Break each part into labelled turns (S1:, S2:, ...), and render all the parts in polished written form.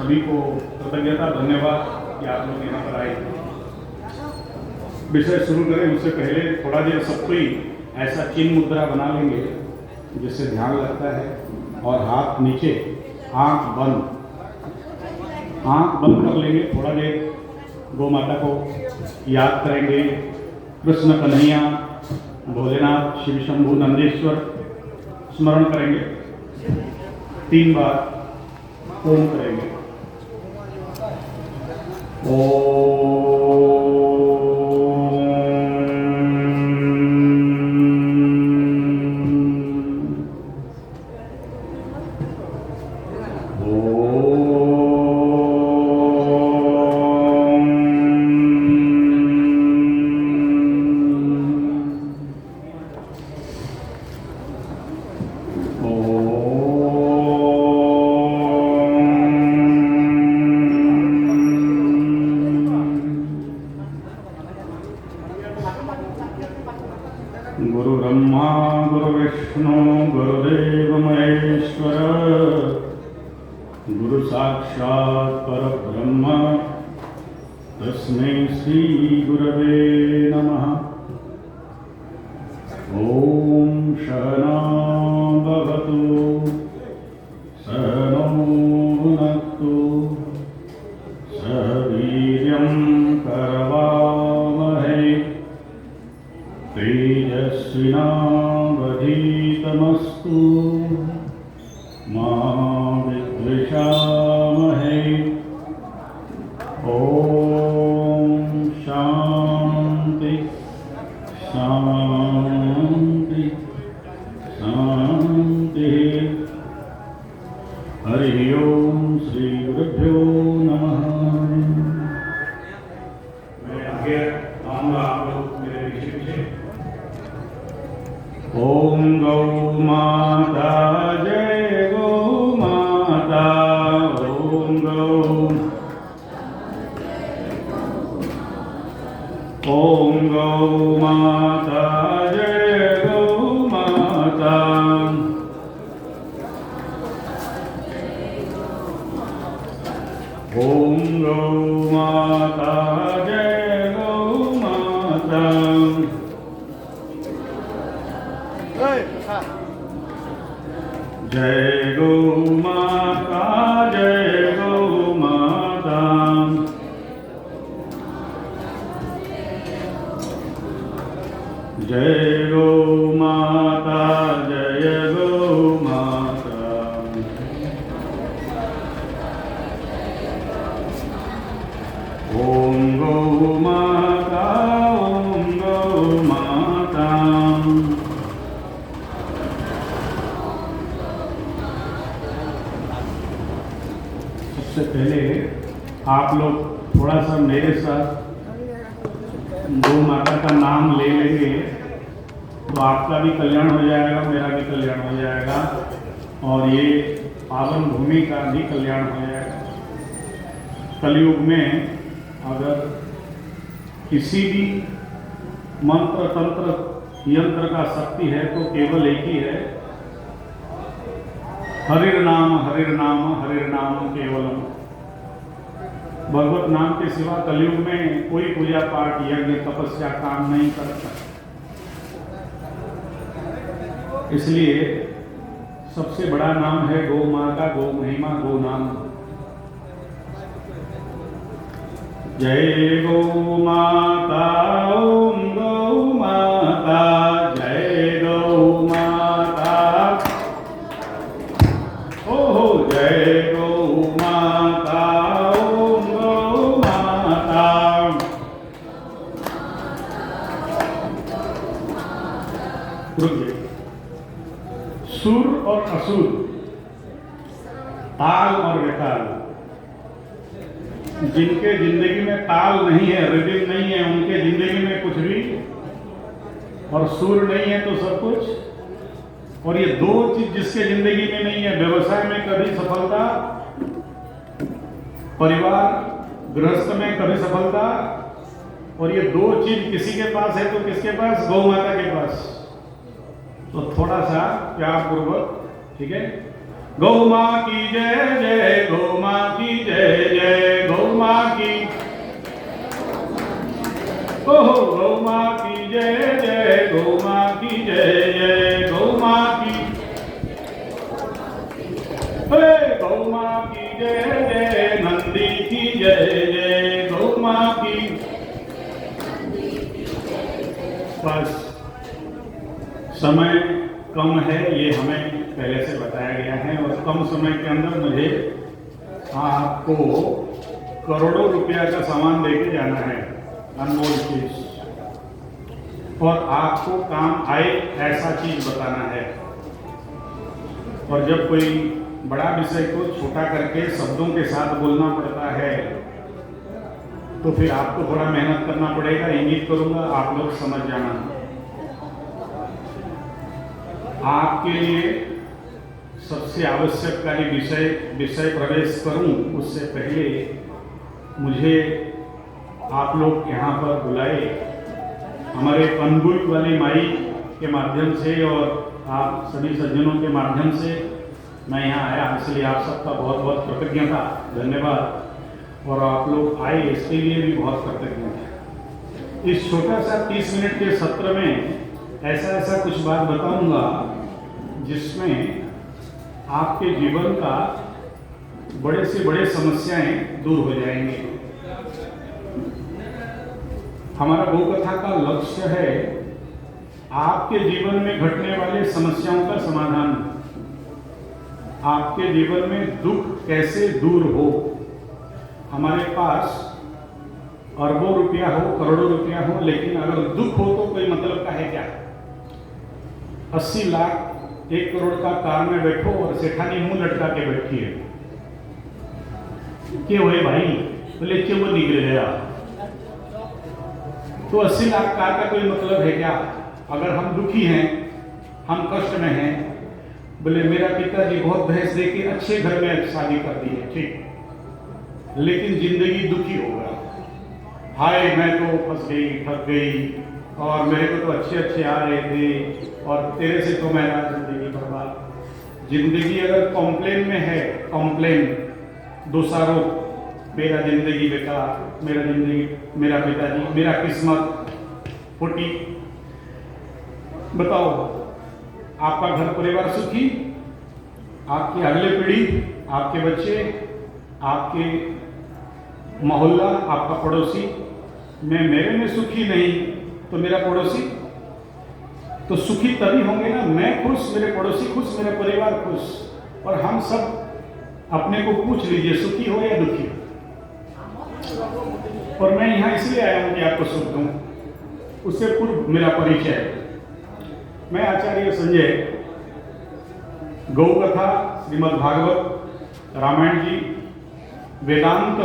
S1: सभी को कृतज्ञता, धन्यवाद कि आप लोग यहाँ पर आए। विषय शुरू करें उससे पहले थोड़ा देर सब कोई ऐसा चिन्ह मुद्रा बना लेंगे जिससे ध्यान लगता है, और हाथ नीचे, आंख बंद कर लेंगे। थोड़ा देर गौ माता को याद करेंगे। कृष्ण कन्हैया, भोलेनाथ, शिव शंभु, नंदेश्वर स्मरण करेंगे। 3 बार ओम करेंगे। गुरु ब्रह्मा गुरु विष्णु गुरुदेव महेश्वर, गुरु साक्षात् परब्रह्म तस्मै श्री गुरवे नमः। ओम सहना भवतु सहनौ भुनक्तु सह वीर्यं करवावहै तेजस्विनावधीतमस्तु मा विद्विषावहै। ओम शांति शांति शांति। हरि ओम श्री गुरुभ्यो नमः। मैं आगे आऊँगा, आप लोग मेरे पीछे। ओम गौ माता जय गौ माता, ओम गौ माता जय गौ माता। ओम गौ माता जय गौ माता। जय गौ माता जय गौ माता। जय गौ माता जय गौ माता। ओम गौ माता ओम गौ माता। सबसे पहले आप लोग थोड़ा सा मेरे साथ गौ माता का नाम ले लेंगे तो आपका भी कल्याण हो जाएगा, मेरा भी कल्याण हो जाएगा, और ये पावन भूमि का भी कल्याण हो जाएगा। कलयुग में अगर किसी भी मंत्र तंत्र यंत्र का शक्ति है तो केवल एक ही है, हरिर नाम केवलम। भगवत नाम के सिवा कलयुग में कोई पूजा पाठ यज्ञ तपस्या काम नहीं करता। इसलिए सबसे बड़ा नाम है गौ माता, गौ महिमा, गौ नाम। जय गौ माता ओम गौ माता। जय गौ माता ओहो जय गौ माता ओम गौ माता। सुर और असुर, ताल और विताल, जिनके जिंदगी में ताल नहीं है, रिदम नहीं है, उनके जिंदगी में कुछ भी, और सुर नहीं है तो सब कुछ। और ये दो चीज जिसके जिंदगी में नहीं है, व्यवसाय में कभी सफलता, परिवार गृहस्थ में कभी सफलता, और ये दो चीज किसी के पास है तो किसके पास? गौ माता के पास। तो थोड़ा सा प्यार पूर्वक, ठीक है? गौ माँ की जय जय, गौ माँ की जय जय जय गौ माँ की। बस समय कम है, ये हमें पहले से बताया गया है, और कम समय के अंदर मुझे आपको करोड़ों रुपया का सामान लेके जाना है, अनमोल चीज, और आपको काम आए ऐसा चीज बताना है। और जब कोई बड़ा विषय को छोटा करके शब्दों के साथ बोलना पड़ता है तो फिर आपको थोड़ा मेहनत करना पड़ेगा। इंगित करूंगा, आप लोग समझ जाना। आपके लिए सबसे आवश्यककारी विषय प्रवेश करूं उससे पहले मुझे आप लोग यहाँ पर बुलाए, हमारे अनबुल वाली माई के माध्यम से और आप सभी सज्जनों के माध्यम से मैं यहाँ आया, इसलिए आप सबका बहुत बहुत कृतज्ञता, धन्यवाद। और आप लोग आए इसके लिए भी बहुत कृतज्ञ। इस छोटा सा 30 मिनट के सत्र में ऐसा कुछ बात बताऊंगा जिसमें आपके जीवन का बड़े से बड़े समस्याएं दूर हो जाएंगे। हमारा गौ कथा का लक्ष्य है आपके जीवन में घटने वाले समस्याओं का समाधान, आपके जीवन में दुख कैसे दूर हो। हमारे पास अरबों रुपया हो, करोड़ों रुपया हो, लेकिन अगर दुख हो तो कोई मतलब का है क्या? 80 लाख 1 करोड़ का कार में बैठो और सेठानी मुंह लटका के बैठी है, क्यों है भाई? बोले क्यों, वो निकल गया। तो 80 लाख कार का कोई मतलब है क्या? अगर हम दुखी हैं, हम कष्ट में हैं, बोले मेरा पिताजी बहुत भैंस दे के अच्छे घर में शादी कर दी है, ठीक, लेकिन जिंदगी दुखी होगा। हाय मैं तो फंस गई, थक गई, और मेरे को तो अच्छे आ रहे थे और तेरे से तो मेरा जिंदगी बर्बाद। जिंदगी अगर कॉम्प्लेन में है, कॉम्प्लेन, दोषारोप, मेरा जिंदगी बेकार, मेरा जिंदगी, मेरा पिताजी, मेरा किस्मत फूटी। बताओ, आपका घर परिवार सुखी? आपकी अगले पीढ़ी, आपके बच्चे, आपके मोहल्ला, आपका पड़ोसी, मेरे में सुखी नहीं तो मेरा पड़ोसी तो सुखी तभी होंगे ना। मैं खुश, मेरे पड़ोसी खुश, मेरा परिवार खुश। और हम सब अपने को पूछ लीजिए, सुखी हो या दुखी हो? और मैं यहाँ इसलिए आया हूँ कि आपको सुख दूं। उससे पूर्व मेरा परिचय, मैं आचार्य संजय, गौ कथा, श्रीमद् भागवत, रामायण जी, वेदांत,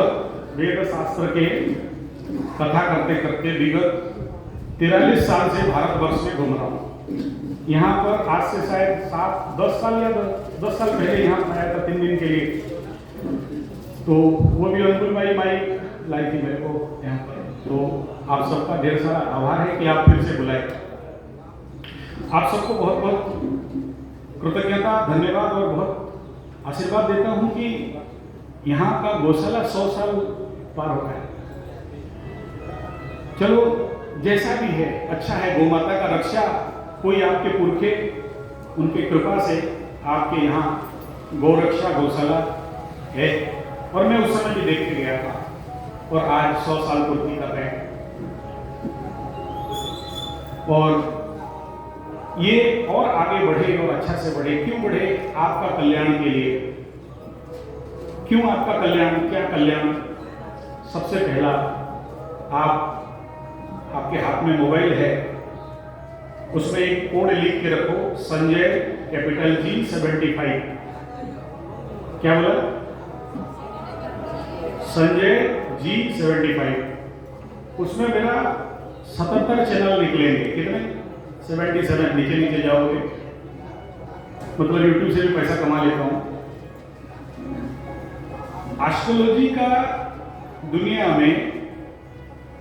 S1: वेद शास्त्र के कथा करते करते विगत 43 साल से भारतवर्ष में घूम रहा हूँ। यहाँ पर आज से शायद 10 साल पहले यहाँ आया था 3 दिन के लिए, तो वो भी अंकुल माई लाई थी मेरे को यहाँ पर। तो आप सबका ढेर सारा आभार है कि आप फिर से बुलाए। आप सबको बहुत बहुत कृतज्ञता, धन्यवाद और बहुत आशीर्वाद देता हूँ कि यहाँ का गौशाला 100 साल पार हो गया। चलो जैसा भी है अच्छा है, गौ माता का रक्षा, कोई आपके पुरखे, उनकी कृपा से आपके यहाँ गौ रक्षा गौशाला है। और मैं उस समय भी देख के गया था, और आज 100 साल पूर्ति कर रहे हैं। और ये और आगे बढ़े और अच्छा से बढ़े। क्यों बढ़े? आपका कल्याण के लिए। क्यों आपका कल्याण? क्या कल्याण? सबसे पहला, आपके हाथ में मोबाइल है, उसमें एक कोड लिख के रखो, संजय कैपिटल G75। क्या बोला? संजय G75। उसमें मेरा 77 चैनल निकलेंगे। कितने? 77। नीचे जाओगे, मतलब यूट्यूब से भी पैसा कमा लेता हूं। एस्ट्रोलॉजी का दुनिया में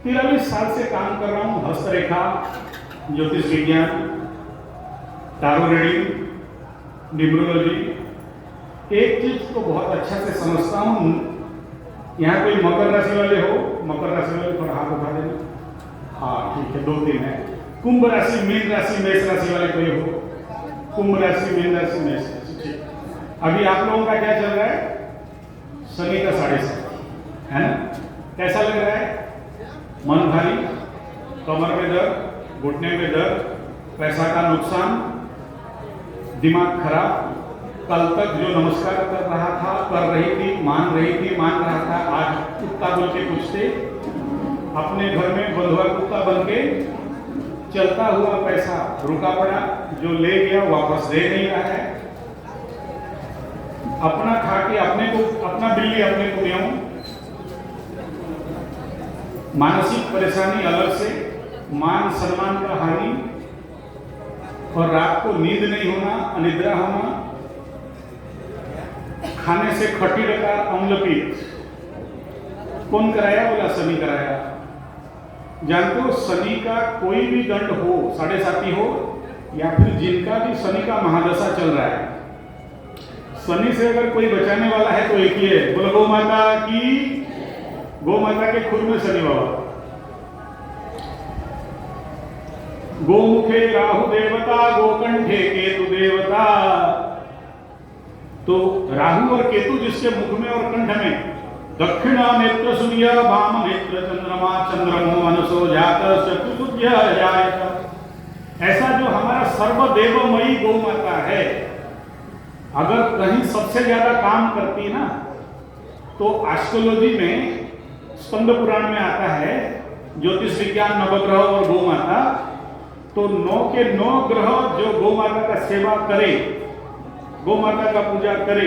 S1: 43 साल से काम कर रहा हूं। हस्तरेखा, ज्योतिष विज्ञान, टारो रीडिंग, न्यूमरोलॉजी। एक चीज तो बहुत अच्छा से समझता हूं। यहाँ कोई मकर राशि वाले हो? मकर राशि वाले थोड़ा हाथ उठा देना। हाँ ठीक है, 2-3 है। कुंभ राशि, मीन राशि, मेष राशि वाले कोई हो? कुंभ राशि, मीन राशि, मेष राशि, ठीक। अभी आप लोगों का क्या चल रहा है? शनि का 7.5। है ना? कैसा लग रहा है? मन भारी, कमर में दर्द, घुटने में दर्द, पैसा का नुकसान, दिमाग खराब, कल तक जो नमस्कार कर रहा था, कर रही थी, मान रहा था, आज कुत्ता बोल के पूछते, अपने घर में बंधुआ कुत्ता बन के चलता हुआ पैसा रुका पड़ा, जो ले गया वापस दे नहीं रहा है, अपना खा के अपने को, अपना बिल्ली अपने को लियाऊं, मानसिक परेशानी अलग से, मान सम्मान का हानि, और रात को नींद नहीं होना, अनिद्रा होना, खाने से खट्टी डकार अम्लपीत। कौन कराया? बोला शनि कराया। जानते हो शनि का कोई भी दंड हो, 7.5 हो, या फिर जिनका भी शनि का महादशा चल रहा है, शनि से अगर कोई बचाने वाला है तो एक ही है। बोलो गौ माता की। गौ माता के खुद में शनि बाबा। गोमुखे राहु देवता, गोकंठे केतु देवता। तो राहु और केतु जिसके मुख में और कंठ में, दक्षिणा नेत्र सूर्य, वाम नेत्र चंद्रमा, चंद्रमो मनसो जात चतुर्भुज जायत। ऐसा जो हमारा सर्वदेवमयी गौ माता है, अगर कहीं सबसे ज्यादा काम करती ना, तो एस्ट्रोलॉजी में स्कंद पुराण में आता है, ज्योतिष विज्ञान, नवग्रह और गौ माता, तो 9 के 9 ग्रह जो गौ माता का सेवा करे, गौ माता का पूजा करे,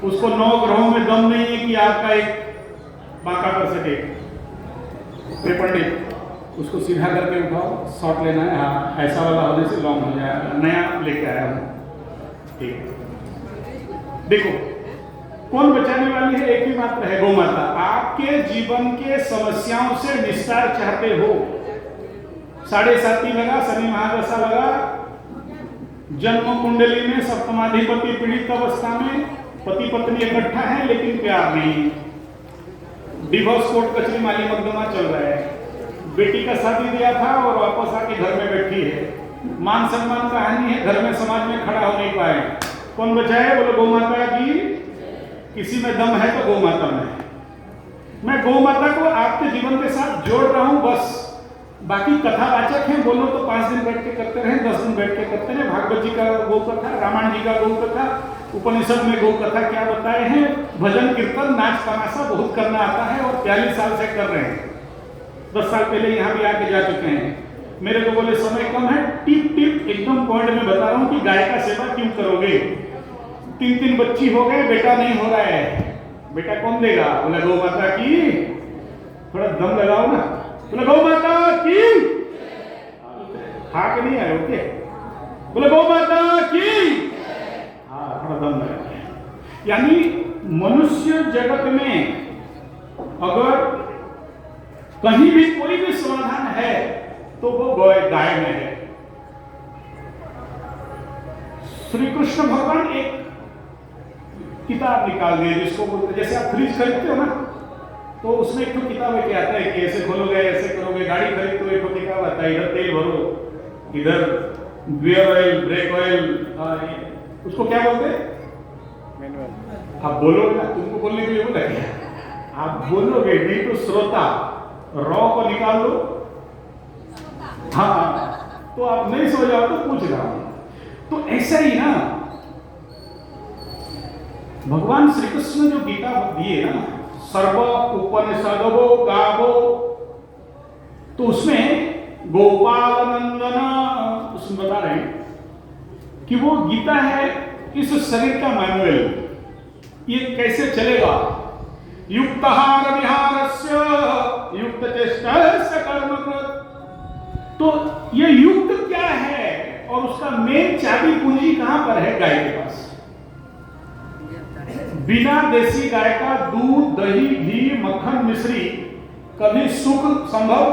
S1: उसको 9 ग्रहों में दम नहीं है कि आपका एक बांका कर सके। पंडित उसको सीधा करके उठाओ, शॉट लेना है, हाँ ऐसा वाला होने से लॉन्ग हो जाएगा, नया लेके आया हूँ। ठीक, देखो कौन बचाने वाली है? एक ही मात्र है, गौ माता। आपके जीवन के समस्याओं से निस्तार चाहते हो, 7.5 लगा, शनि महादशा लगा, जन्म कुंडली में सप्तमाधिपति पीड़ित अवस्था में, पति पत्नी इकट्ठा है लेकिन प्यार नहीं, डिवोर्स कोर्ट कचरी माली मुकदमा चल रहा है, बेटी का शादी दिया था और वापस आके घर में बैठी है, मान सम्मान का हानि है, घर में समाज में खड़ा हो नहीं पाए। कौन बचाए? बोलो गौ माता की। किसी में दम है तो गौ माता में। मैं गौ माता को आपके जीवन के साथ जोड़ रहा हूं बस। बाकी कथावाचक हैं, बोलो तो 5 दिन बैठ के करते रहे, 10 दिन बैठ के करते रहे। भागवत जी का गौ कथा, रामायण जी का गौ कथा, उपनिषद में गौ कथा क्या बताए हैं, भजन कीर्तन नाच तमाशा बहुत करना आता है और 43 साल से कर रहे हैं। 10 साल पहले यहाँ भी आके जा चुके हैं। मेरे को बोले समय कम है, टिप टिप एकदम पॉइंट में बता रहा हूँ कि गाय का सेवा क्यों करोगे। 3 बच्ची हो गए, बेटा नहीं हो रहा है, बेटा कौन देगा? बोला गौ माता की। थोड़ा दम लगाओ ना, बोला गौ माता की। हाँ कि नहीं आए? ओके, बोला गौ माता की। हाँ थोड़ा दम लगा। यानी मनुष्य जगत में अगर कहीं भी कोई भी समाधान है तो वो गाय में है। श्री कृष्ण भगवान एक किताब निकाल दिए जिसको बोलते, जैसे आप फ्रिज खरीदते हो ना, तो उसमें एक तो किताब है, क्या आता है कि ऐसे खोलोगे, ऐसे करोगे। गाड़ी खरीदते हो एक तो किताब आता है, इधर तेल भरो, इधर गियर ऑयल, ब्रेक ऑयल, उसको क्या बोलते हैं? मैनुअल। आप बोलोगे ना, तुमको बोलने के लिए बोला क्या? आप बोलोगे नहीं तो श्रोता रॉ को निकाल लो। हाँ, तो आप नहीं सो जाओ तो पूछ रहा हूं। तो ऐसा ही ना भगवान श्री कृष्ण जो गीता दिए ना, सर्व उपनिषदो गावो, तो उसमें गोपाल नंदन उसमें बता रहे हैं कि वो गीता है इस शरीर का मैनुअल, ये कैसे चलेगा। युक्तहार विहारस्य युक्त चेष्टस्य कर्मकृत। तो ये युक्त क्या है और उसका मेन चाबी पूंजी कहां पर है? गाय के पास। बिना देसी गाय का दूध, दही, घी, मक्खन, मिश्री, कभी सुख संभव,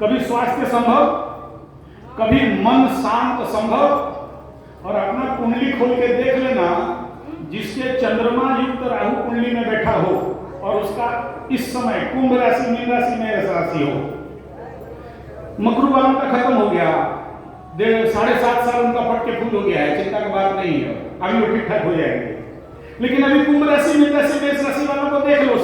S1: कभी स्वास्थ्य संभव, कभी मन शांत संभव। और अपना कुंडली खोल के देख लेना, जिसके चंद्रमा युक्त राहु कुंडली में बैठा हो और उसका इस समय कुंभ राशि, मीन राशि, मेष राशि हो, मकरू वालों का खत्म हो गया, 7.5 साल उनका फट के फूल हो गया है, चिंता की बात नहीं है, अभी वो ठीक ठाक हो जाएंगे। लेकिन अभी कुंभ राशि, मीन राशि, मेष राशि वालों को देख लो,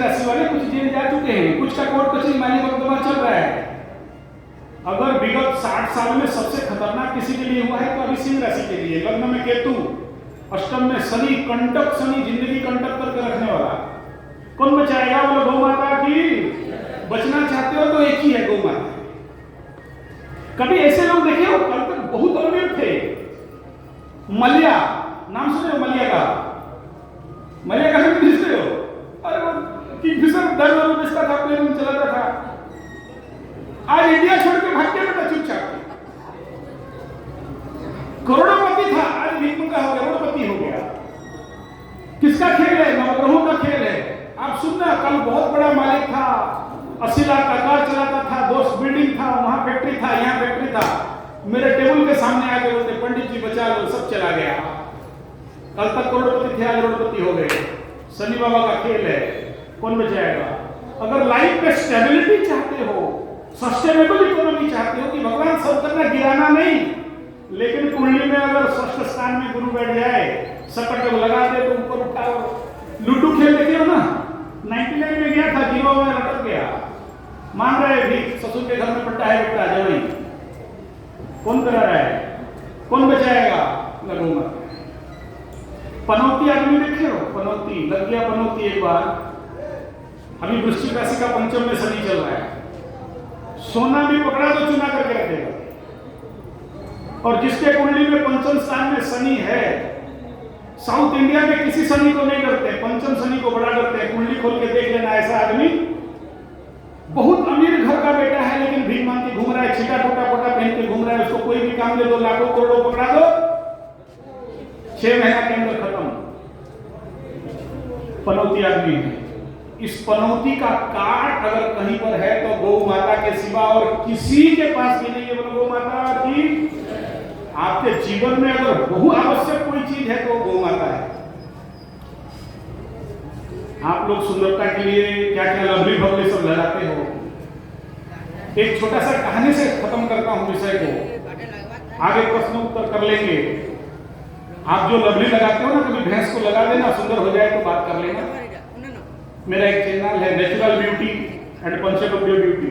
S1: राशि वाले कुछ जेल जा चुके हैं, कुछ का कोर्ट कचहरी माली मुकदमा चल रहा है। अगर विगत 60 साल में सबसे खतरनाक किसी के लिए हुआ है तो अभी सिंह राशि के लिए। लग्न में केतु, अष्टम में शनि, कंटक शनि, जिंदगी कंटक करके रखने वाला। कौन बचाएगा? बोलो गौ माता की। बचना चाहते हो तो एक ही है, गौ माता। कभी ऐसे लोग देखे हो, कल तक बहुत अमीर थे, मलिया नाम सुने हो? मलिया का नाम सुनते हो? अरे वो किंगफिशर 10 रुपए बेचता था, प्लेन में चलाता था, आज इंडिया छोड़ के भाग गया था चुपचाप। करोड़पति था, आज भिक्षुक हो गया, करोड़पति हो गया। किसका खेल है? नवग्रहों का खेल है। आप सुनना, कल बहुत बड़ा मालिक था, 80 लाख का कार चलाता था, 2 बिल्डिंग था, वहां फैक्ट्री था, यहाँ फैक्ट्री था, मेरे टेबल के सामने आके बोलते पंडित जी बचा लो, सब चला गया। कल तक करोड़पति थे, आज करोड़पति हो गए। शनि बाबा का खेल है, कौन बचाएगा? अगर लाइफ में स्टेबिलिटी चाहते हो, सस्टेनेबल इकोनॉमी चाहते हो कि भगवान सब करना गिराना नहीं, लेकिन कुंडली में अगर षष्ठ स्थान में गुरु बैठ जाए, सकट को लगा दे तो ऊपर उठाओ। लूडो खेल देखे हो ना, 99 में गया था, 0 में लटक गया, मान रहे भी ससुर के घर में पट्टा है, बेटा जवाई, कौन करा रहा है? कौन बचाएगा? लगूंगा। पनौती आदमी देखे हो? पनौती लग गया, पनौती एक बार। अभी वृश्चिक राशि का पंचम में शनि चल रहा है, सोना भी पकड़ा तो चुना करके रखेगा। और जिसके कुंडली में पंचम स्थान में शनि है, साउथ इंडिया में किसी शनि को नहीं करते, पंचम शनि को बड़ा करते हैं। कुंडली खोल के देख लेना, ऐसा आदमी बहुत अमीर घर का बेटा है, लेकिन भीख मांग के घूम रहा है, छिटा टोटा पोटा पहन के घूम रहा है, उसको कोई भी काम दे दो, लाखों करोड़ों पकड़ा दो, 6 महीना के अंदर खत्म। पनौती आदमी है। इस पनौती का काट अगर कहीं पर है तो गौ माता के सिवा और किसी के पास भी नहीं है। बोलो गौ माता की। आपके जीवन में अगर बहु आवश्यक कोई चीज है तो गौ माता है। आप लोग सुंदरता के लिए क्या क्या लवली भवली सब लगाते हो। एक छोटा सा कहानी से खत्म करता हूं विषय को, आगे प्रश्न उत्तर कर लेंगे। आप जो लवली लगाते हो ना, कभी भैंस को लगा देना, सुंदर हो जाए तो बात कर लेना। मेरा एक चैनल है natural beauty and panchagavya beauty.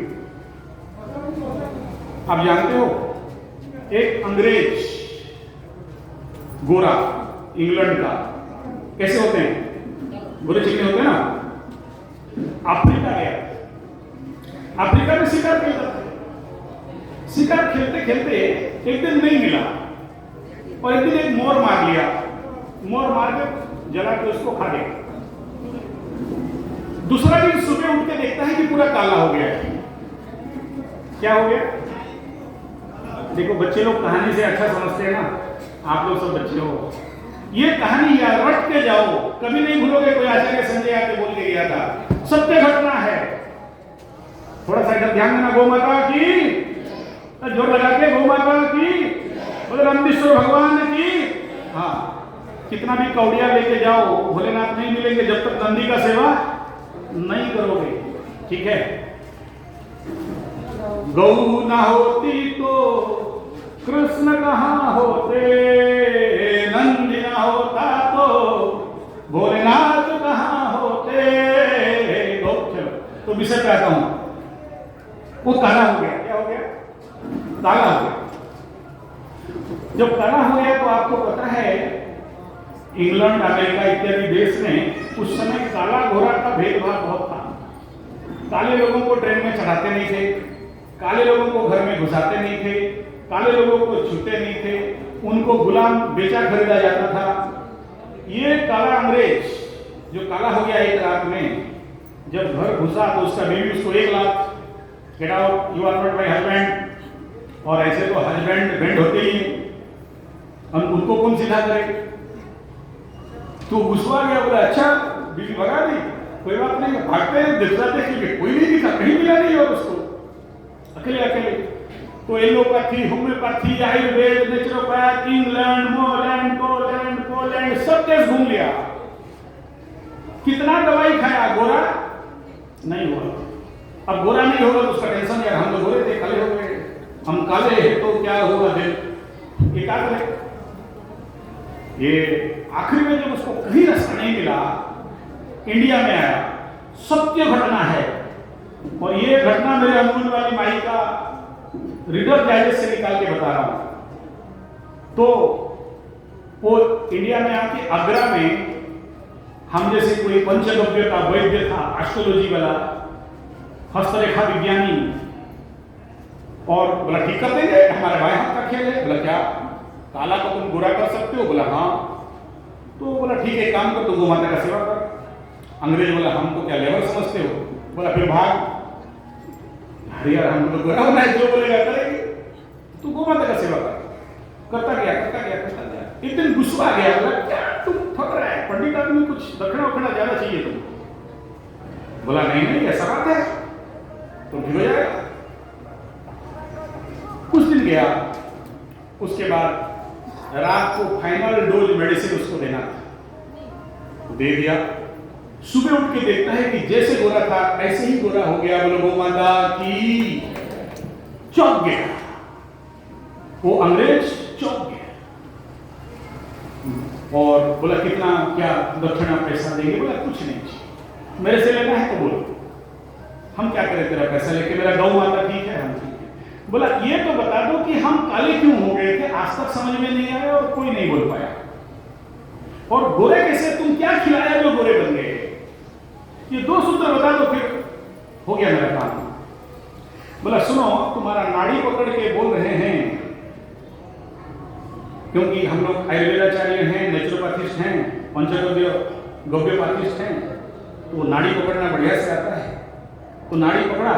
S1: आप जानते हो, एक अंग्रेज गोरा इंग्लैंड का, कैसे होते हैं गोरे चिकने होते हैं ना, अफ्रीका गया। अफ्रीका में शिकार खेलता था। शिकार खेलते खेलते एक दिन नहीं मिला और एक दिन एक मोर मार लिया। मोर मार के जला के उसको खा गया। दूसरा दिन सुबह उठ के देखता है कि पूरा काला हो गया है। क्या हो गया? देखो बच्चे लोग कहानी से अच्छा समझते हैं ना, आप लोग सब बच्चे हो। ये कहानी याद रट के जाओ, कभी नहीं भूलोगे। कोई आचार्य संजय आके बोल के गया था, सत्य घटना है। थोड़ा सा इधर ध्यान देना। गौ माता की, जोर लगा के गौ माता की, बोले रामदेश्वर भगवान की। हाँ, कितना भी कौड़िया लेके जाओ, भोलेनाथ नहीं मिलेंगे जब तक नंदी का सेवा नहीं करोगे। ठीक है? गौ ना होती तो कृष्ण कहाँ होते, नंदी ना होता तो भोलेनाथ कहाँ होते। गौ, चलो तो विषय पे आता हूं। वो काला हो गया। क्या हो गया? काला हो गया। जब काला हो गया तो आपको पता है इंग्लैंड, अमेरिका इत्यादि देश में उस समय काला घोड़ा का भेदभाव बहुत था। काले लोगों को ट्रेन में चढ़ाते नहीं थे, काले लोगों को घर में घुसाते नहीं थे, काले लोगों को छूते नहीं थे, उनको गुलाम बेचा खरीदा जाता था। ये काला अंग्रेज जो काला हो गया एक रात में, जब घर घुसा तो उसका बीवी उसको 1 lakh, get out, you are not my husband. और ऐसे तो हस्बैंड बैंड होते ही, हम उनको कौन सीधा करे। तो गुस्सा गया, बोला अच्छा बीवी भगा दी, कोई बात नहीं। भागते हैं, देखते कि कोई नहीं दिखा, कहीं मिला नहीं और उसको, अकेले अकेले। तो allopathy, homeopathy, Ayurveda, naturopath, England, मोलैंड, पोलैंड, पोलैंड सब देश घूम लिया। कितना दवाई खाया, गोरा नहीं हुआ। अब गोरा नहीं होगा तो उसका टेंशन यार, हम तो गोरे थे, काले हो गए, हम काले हैं तो क्या होगा फिर, ये क्या करें। ये आखिरी में जब उसको कहीं रास्ता नहीं मिला, इंडिया में आया। सत्य घटना है, और ये घटना मेरे अमूल वाली माई का रीडर डाइजेस्ट से निकाल के बता रहा हूं। तो वो इंडिया में आके आगरा में हम जैसे कोई पंचगव्य का वैद्य था, एस्ट्रोलॉजी वाला, हस्तरेखा विज्ञानी, और बोला ठीक कर देंगे, हमारे भाई हाथ का खेल है। बोला क्या काला को तुम गोरा कर सकते हो? बोला हाँ। तो बोला ठीक है, काम कर, तू गौ माता का सेवा कर। अंग्रेज बोला हमको क्या लेबर समझते हो? बोला फिर भाग। अरे यार हमको तो गोरा होना है, जो बोलेगा करेंगे, तू गौ माता का सेवा कर। करता गया करता गया करता गया। एक दिन गुस्सा आ गया, बोला क्या तुम थक रहा है, पंडित आदमी कुछ दक्षिणा वक्षिणा ज्यादा चाहिए तुम। बोला नहीं नहीं ऐसा बात है, तो ठीक हो जाएगा। कुछ दिन गया, उसके बाद रात को फाइनल डोज मेडिसिन उसको देना था, दे दिया। सुबह उठ के देखता है कि जैसे गोरा था ऐसे ही गोरा हो गया। बोलो गौ माता की। चौंक गया वो अंग्रेज, चौंक गया और बोला कितना क्या दक्षिणा पैसा देंगे? बोला कुछ नहीं, मेरे से लेना है तो बोलो, हम क्या करें तेरा पैसा लेके, मेरा गौ माता ठीक है, हम ठीक है। बोला ये तो बता दो कि हम काले क्यों हो गए थे, आज तक समझ में नहीं आया और कोई नहीं बोल पाया। और गोरे कैसे, तुम क्या खिलाया जो गोरे बन गए? ये दो सूत्र बता दो, फिर हो गया मेरा काम। बोला सुनो, तुम्हारा नाड़ी पकड़ के बोल रहे हैं, क्योंकि हम लोग आयुर्वेदाचार्य हैं, नेचुरोपैथिस्ट हैं, पंचगव्य गव्यपाथिस्ट हैं, तो नाड़ी पकड़ना बढ़िया से आता है। तो नाड़ी पकड़ा,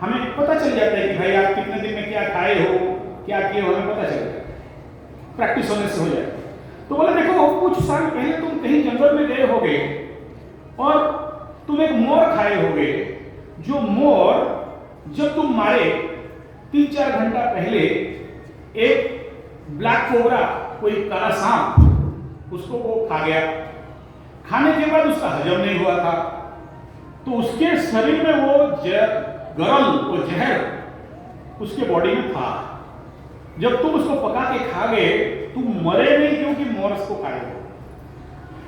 S1: हमें पता चल जाता है कि भाई आप कितने दिन में क्या खाए हो, क्या किए हो, हमें पता चल जाता है, प्रैक्टिस होने से हो जाए। तो बोला देखो कुछ साल पहले तुम कहीं जंगल में गए होगे और तुम एक मोर खाए होगे। जो मोर जब तुम मारे 3-4 घंटा पहले एक ब्लैक कोबरा, कोई काला सांप, उसको वो खा गया। खाने के बाद उसका हजम नहीं हुआ था, तो उसके शरीर में वो गरल, वो जहर उसके बॉडी में था। जब तुम उसको पका के खा गए, तुम मरे नहीं क्योंकि मोर उसको खाए हो,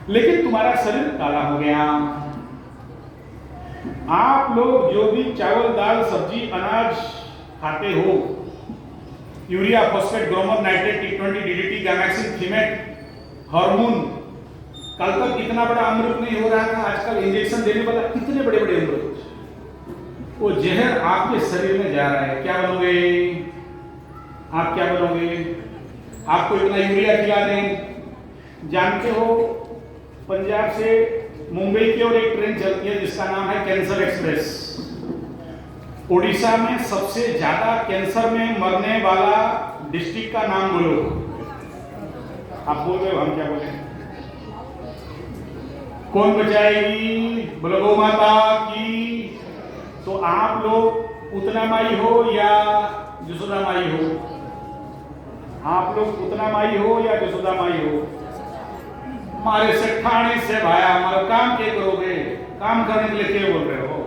S1: लेकिन तुम्हारा शरीर काला हो गया। आप लोग जो भी चावल दाल सब्जी अनाज खाते हो, यूरिया फॉस्फेट ग्रोमर नाइट्रेट टी20 डीडीटी गैमेक्सिन थीमेट हार्मोन, कल तक इतना बड़ा अमृत नहीं हो रहा था, आजकल इंजेक्शन देने वाला कितने बड़े बड़े अमृत, वो जहर आपके शरीर में जा रहा है। क्या बनोगे आप, क्या बनोगे? आपको इतना यूरिया खिला दें। जानते हो पंजाब से मुंबई की ओर एक ट्रेन चलती है जिसका नाम है कैंसर एक्सप्रेस। उड़ीसा में सबसे ज्यादा कैंसर में मरने वाला डिस्ट्रिक्ट का नाम बोलो। आप बोल रहे हो, हम क्या बोले? कौन बचाएगी? बोलो गौ माता की। तो आप लोग उतना माई हो या जसोदा माई हो? आप लोग उतना माई हो या जसोदा माई हो? हमारे से ठाणे से भाया, हमारा काम क्या करोगे? काम करने के लिए क्या बोल रहे हो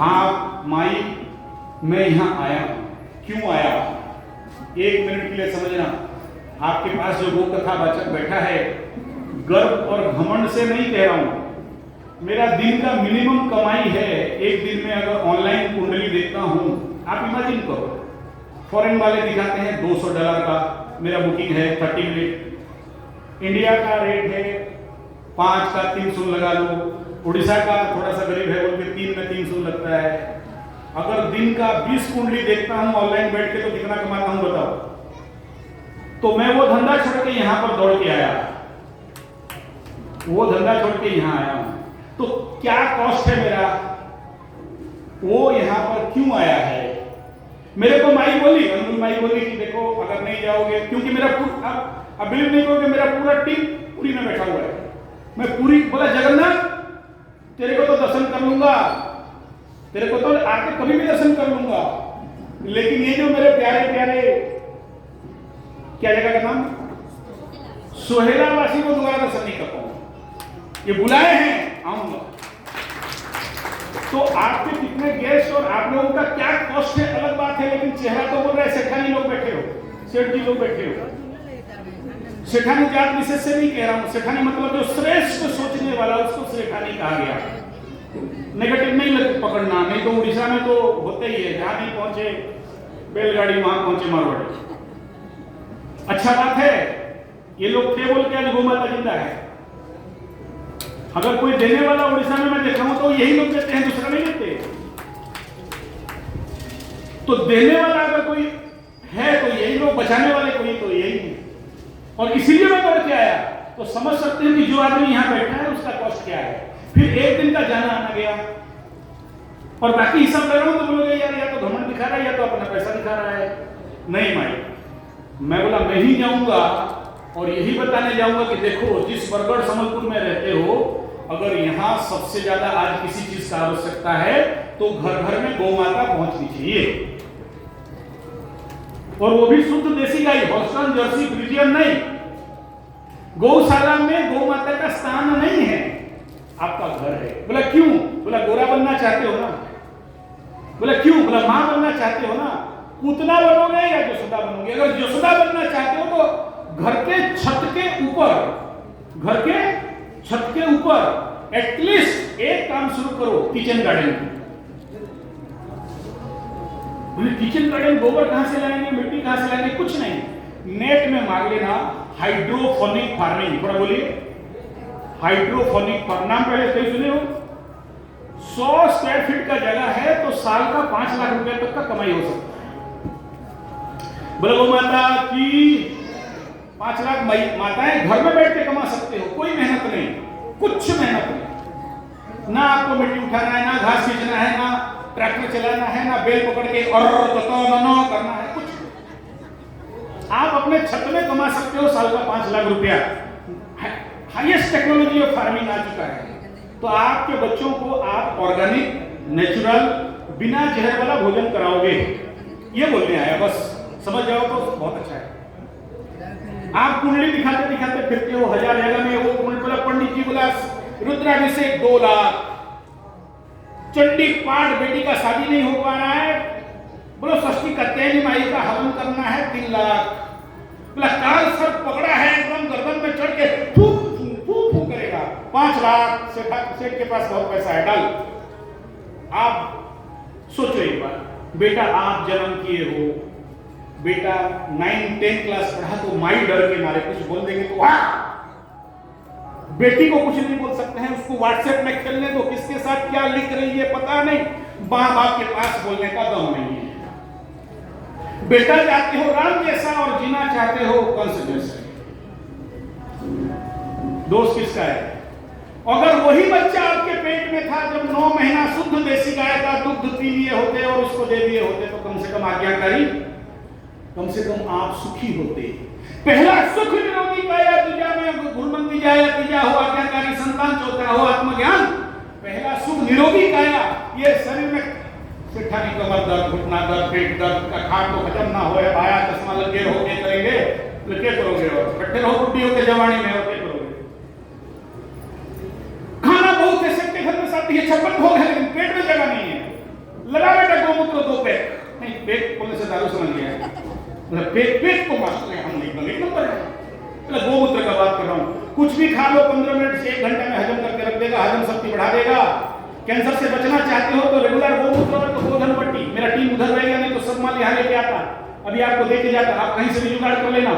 S1: आप? माई मैं यहां आया, क्यों आया? 1 मिनट के लिए समझना। आपके पास जो गो कथा वाचक बैठा है, गर्व और घमंड से नहीं कह रहा हूं, मेरा दिन का मिनिमम कमाई है। एक दिन में अगर ऑनलाइन कुंडली देखता हूं, आप इमेजिन करो, फॉरेन वाले दिखाते हैं $200 का, मेरा बुकिंग है 30 मिनट। इंडिया का रेट है 5 का 300 लगा लो, उड़ीसा का थोड़ा सा गरीब है बोल के 3 में 300 लगता है। अगर दिन का 20 कुंडली देखता हूं ऑनलाइन बैठ के, तो कितना कमाता हूं बताओ? तो मैं वो धंधा छोड़ के यहां पर दौड़ के आया, वो धंधा छोड़ के यहां आया हूं। तो क्या कॉस्ट है मेरा? वो यहां पर क्यों आया है? मेरे को माई बोली, अनुल माई बोली कि देखो अगर नहीं जाओगे, क्योंकि मेरा अब बिलीव नहीं करोगे, मेरा पूरा टीम पूरी में बैठा हुआ है। मैं पूरी, बोला जगन्नाथ तेरे को तो दर्शन कर लूंगा, तेरे को तो आके कभी भी दर्शन कर लूंगा, लेकिन ये जो मेरे प्यारे प्यारे, क्या जगह का नाम, सोहेला वासी को दोबारा दर्शन नहीं कर पाऊंगा। ये बुलाए हैं, आऊंगा। तो आपके कितने गेस्ट और आप लोगों का क्या कॉस्ट है अलग बात है, लेकिन चेहरा तो बोल रहे हैं सेठानी लोग बैठे हो, सेठ जी लोग बैठे हो, सेठानी जात विशेष से नहीं कह रहा हूं, सेठानी मतलब जो श्रेष्ठ सोचने वाला उसको सेठानी कहा गया। नेगेटिव नहीं लग पकड़ना, नहीं तो उड़ीसा में तो होते ही है, जहां नहीं पहुंचे बैलगाड़ी वहां पहुंचे मारवाड़ी। अच्छा बात है, ये लोग थे बोल के आज गौ माता जिंदा है। अगर कोई देने वाला उड़ीसा में मैं देखा हूं तो यही लोग देते हैं, दूसरा नहीं देते। तो देने वाला अगर कोई है तो यही लोग, बचाने वाले कोई तो यही है। और इसीलिए मैं दौड़ के आया, तो समझ सकते हैं कि जो आदमी यहां बैठा है उसका कॉस्ट क्या है। फिर एक दिन का जाना आना गया, और बाकी हिसाब लगा तो बोलोगे यार या तो घमंड दिखा रहा है या तो अपना पैसा दिखा रहा है। नहीं माई, मैं बोला मैं ही जाऊंगा और यही बताने जाऊंगा कि देखो जिस बरगढ़ संबलपुर में रहते हो, अगर यहाँ सबसे ज्यादा आज किसी चीज का आवश्यकता है तो घर घर में गौ माता पहुंचनी चाहिए, और वो भी शुद्ध देसी गाय, हॉस्टन जर्सी फ्रीजियन नहीं। गौशाला में गौ माता का स्थान नहीं है, आपका घर है। बोला क्यों? बोला गोरा बनना चाहते हो ना। बोला क्यों? बोला मां बनना चाहते हो ना। पूतना बनोगे या यशोदा बनोगे? अगर यशोदा बनना चाहते हो तो घर के छत के ऊपर, घर के छत के ऊपर एटलीस्ट एक काम शुरू करो, किचन गार्डन। किचन गार्डन गोबर कहां से लाएंगे, मिट्टी कहां से लाएंगे? कुछ नहीं, नेट में मांग लेना हाइड्रोफोनिक फार्मिंग। थोड़ा बोलिए, हाइड्रोफोनिक फार्मिंग। नाम पहले कहीं सुने हो? 100 स्क्वायर फीट का जगह है तो साल का 5 लाख रुपए तक का कमाई हो सकता है। बोलो गौ माता की 5 लाख माताएं घर में बैठ के कमा सकते हो, कोई मेहनत नहीं, कुछ मेहनत नहीं। ना आपको मिट्टी उठाना है, ना घास खींचना है, ना ट्रैक्टर चलाना है, ना बेल पकड़ के और करना है, कुछ। आप अपने छत में कमा सकते हो साल का 5 लाख रुपया। हाईएस्ट टेक्नोलॉजी ऑफ फार्मिंग आ चुका है। तो आपके बच्चों को आप ऑर्गेनिक, नेचुरल, बिना जहर वाला भोजन कराओगे, ये बोलने आया। बस समझ जाओ तो बहुत अच्छा है। आप कुंडली दिखाते दिखाते फिरते हो, 1000 जगह में वो कुंडली। बोला पंडित जी, बोला रुद्राभिषेक 2 लाख, चंडी पाठ बेटी का शादी नहीं हो पा रहा है, बोलो षष्ठी कत्यायनी माई का हवन करना है 3 लाख। बोला काल सर पकड़ा है एकदम गर्दन में चढ़ के फू करेगा 5 लाख। सेठ के पास बहुत पैसा है, डाल। आप सोचो एक बार, बेटा आप जन्म किए हो, बेटा 9-10 क्लास पढ़ा तो माई डर के मारे कुछ बोल देंगे तो वाह। बेटी को कुछ नहीं बोल सकते हैं, उसको व्हाट्सएप में खेलने दो, किसके साथ क्या लिख रही है पता नहीं, मां बाप के पास बोलने का दम नहीं है। बेटा चाहते हो राम जैसा और जीना चाहते हो कंस जैसा, दोष किसका है? अगर वही बच्चा आपके पेट में था जब 9 महीना शुद्ध देसी गाय का दुग्ध पी लिए होते और उसको दे दिए होते तो कम से कम आज्ञाकारी, कम से कम आप सुखी होते। पहला सुख निरोगी काया तुझा में गुणवंती जाया तीजा हो आज्ञाकारी संतान, चौथा हो आत्मज्ञान। पहला सुख निरोगी काया, ये शरीर में सेठानी कमर दर्द, घुटना दर्द, पेट दर्द का खाट तो खत्म ना हो, आया चश्मा लगे हो के करेंगे तो क्या करोगे? और कट्टे रहो बुढ़ी होकर जवानी में हो के करोगे? खाना बहुत है, सबके घर में साथी है, 56 भोग है, लेकिन पेट में जगह नहीं है। लगा बेटा गोमूत्र 2 पैक, नहीं पेट बोलने से दारू समझ गया है, मतलब पेट को मास्टर है, हम एकदम एक नंबर है। मतलब गोमूत्र का बात कर रहा हूँ, कुछ भी खा लो 15 मिनट से 1 घंटे में हजम करके रख देगा, हजम शक्ति बढ़ा देगा। कैंसर से बचना चाहते हो तो रेगुलर गोमूत्र और तो गोधन पट्टी, मेरा टीम उधर रहेगा, नहीं तो सब माल यहाँ लेके आता, अभी आपको देके जाता, आप कहीं से भी जुगाड़ कर लेना,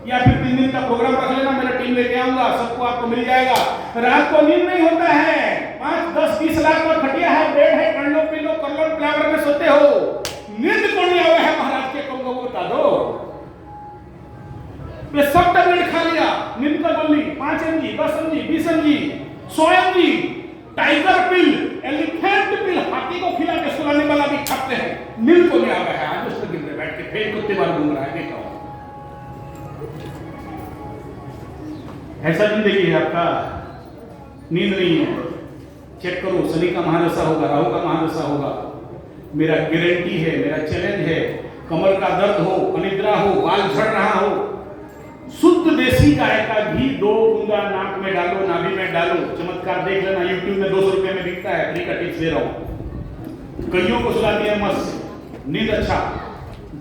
S1: या फिर 3 दिन का प्रोग्राम रख लेना, मेरा टीम लेके आऊंगा, सबको आपको मिल जाएगा। रात को नींद नहीं होता है, 5, 10, 20 लाख का खटिया है, बेड है, कर लो पी लो, कर लो फ्लावर में सोते हो, नींद कौन नहीं आया है महाराज के? कहूंगा वो बता दो। मैं सब टैबलेट खा लिया, नींद का गोली 5 mg, 10 mg, 20 mg, 100 mg, tiger पिल, एलिफेंट पिल, हाथी को खिला के सुलाने वाला भी खाते हैं, नींद को नहीं आ रहा है। आज उस गिर बैठ के फेल कुत्ते बार घूम रहा है, देखो ऐसा जिंदगी है आपका, नींद नहीं है। चेक करो, शनि का महादशा होगा, राहु का महादशा होगा, मेरा गारंटी है, मेरा चैलेंज है, कमर का दर्द हो, अनिद्रा हो, बाल झड़ रहा हो, शुद्ध देसी गाय का घी 2 बूंदा नाक में डालो, नाभि में डालो, चमत्कार देख लेना, YouTube में 200 रुपए में बिकता है, फ्री का टिप्स दे रहा हूं। कईयों को सुला दिया मस्त, नींद अच्छा,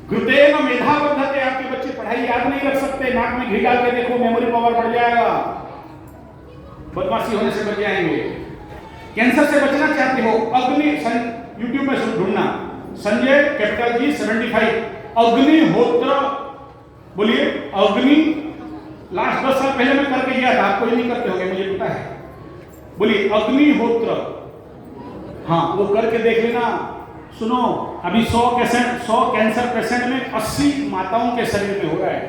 S1: घृतेन मेधा वर्धते, आपके बच्चे पढ़ाई याद नहीं रख सकते, नाक में घी डाल के देखो मेमोरी पावर बढ़ जाएगा, बदमाशी होने से बच जाएंगे। कैंसर से बचना चाहते हो, यूट्यूब में ढूंढना संजय कैपिटल जी 75 अग्निहोत्र, बोलिए अग्नि, लास्ट 10 साल पहले मैं करके गया था, आप कोई नहीं करते होंगे मुझे पता है, बोलिए अग्निहोत्र, हाँ वो करके देख लेना। सुनो अभी 100 कैंसर पेशेंट में 80 माताओं के शरीर में हो रहा है,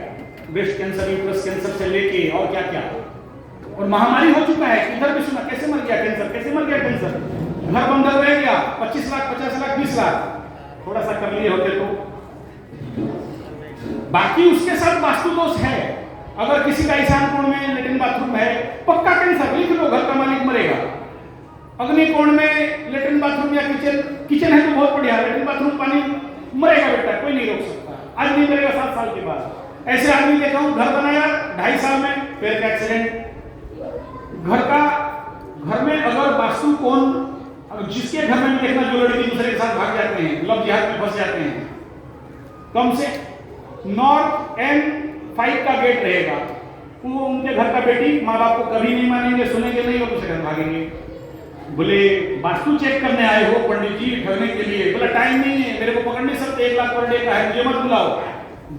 S1: ब्रेस्ट कैंसर, यूट्रस कैंसर से लेके और क्या क्या, और महामारी हो चुका है। इधर भी सुना कैसे मर गया कैंसर, कैसे मर गया कैंसर, घर बंदर रह गया, 25 लाख 50 लाख 20 लाख, थोड़ा सा कर लिए होते तो। बाकी उसके साथ वास्तु दोष है, अगर किसी का ईशान कोण में लेट्रिन बाथरूम है, पक्का कैंसर, लिख लो घर का मालिक मरेगा। अग्नि कोण में लेट्रिन बाथरूम या किचन है तो बहुत बढ़िया, लेट्रिन बाथरूम पानी, मरेगा बेटा, कोई नहीं रोक सकता, आज नहीं मरेगा 7 साल के बाद। ऐसे आदमी देखा हूं घर बनाया 2.5 साल में पैर का एक्सीडेंट। घर में अगर वास्तु कोण, जिसके घर में देखना जो लड़की दूसरे के साथ भाग जाते हैं, लव जिहाद में फंस जाते हैं, कम से नॉर्थ एंड 5 का गेट रहेगा, वो उनके घर का बेटी माँ बाप को कभी नहीं मानेंगे, सुनेंगे नहीं और दूसरे घर भागेंगे। बोले वास्तु चेक करने आए हो पंडित जी ठगने के लिए, बोला टाइम नहीं है, मेरे को पकड़ नहीं सकते, 1 लाख पर डे का है, मुझे मत बुलाओ।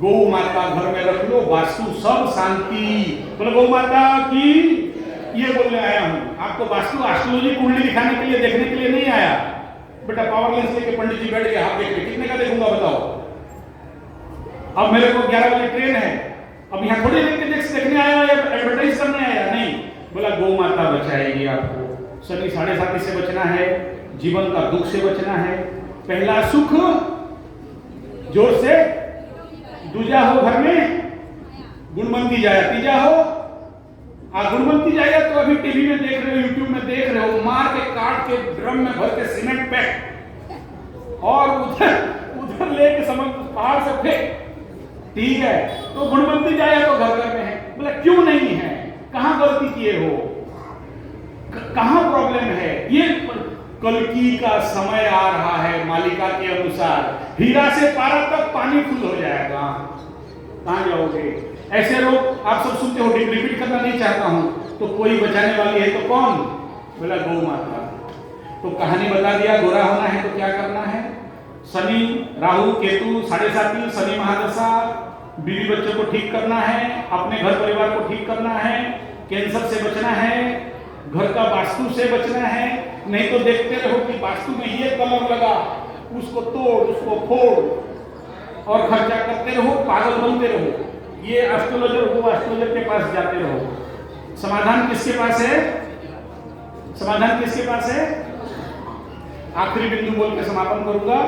S1: गौ माता घर में रख लो, वास्तु सब शांति। बोले गौ माता की ये बोलने आया हूं, आपको वास्तु एस्ट्रोलॉजी कुंडली दिखाने के लिए, देखने के लिए नहीं आया। बेटा पावर लेंस लेके पंडित जी बैठ गए, आप देख ले, कितने का देखूंगा बताओ। अब मेरे को 11 बजे ट्रेन है, अब यहाँ थोड़ी देखने आया या एडवर्टाइज करने आया, नहीं। बोला गौ माता बचाएगी आपको, शनि 7.5 से बचना है, जीवन का दुख से बचना है। पहला सुख जोर से, दूजा हो घर में गुणवंती जाया, तीजा हो गुणवंती जाएगा। तो अभी टीवी में देख रहे हो, यूट्यूब में देख रहे हो, मार के काट के ड्रम में भर के सीमेंट पैक और उधर लेके समझ पहाड़ से फेंक, ठीक है। तो गुणवंती जाएगा तो घर में है, बोला क्यों नहीं है, कहां गलती किए हो, कहां प्रॉब्लम है। ये कल्कि का समय आ रहा है, मालिका के अनुसार हीरा से पारा तक पानी फुल हो जाएगा, कहां जाओगे। ऐसे लोग आप सब सुनते हो, रिपीट करना नहीं चाहता हूं। तो कोई बचाने वाली है तो कौन, बोला गौ माता। तो कहानी बता दिया, गोरा होना है तो क्या करना है, शनि राहु केतु 7.5 शनि महादशा, बीवी बच्चों को ठीक करना है, अपने घर परिवार को ठीक करना है, कैंसर से बचना है, घर का वास्तु से बचना है। नहीं तो देखते रहो कि वास्तु में ये कलर लगा, उसको तोड़ उसको फोड़ और खर्चा करते रहो, पागल बनते रहो। ये एस्ट्रोलॉजर वो एस्ट्रोलॉजर के पास जाते रहो। समाधान किसके पास है, समाधान किसके पास है। आखिरी बिंदु बोल के समापन करूंगा,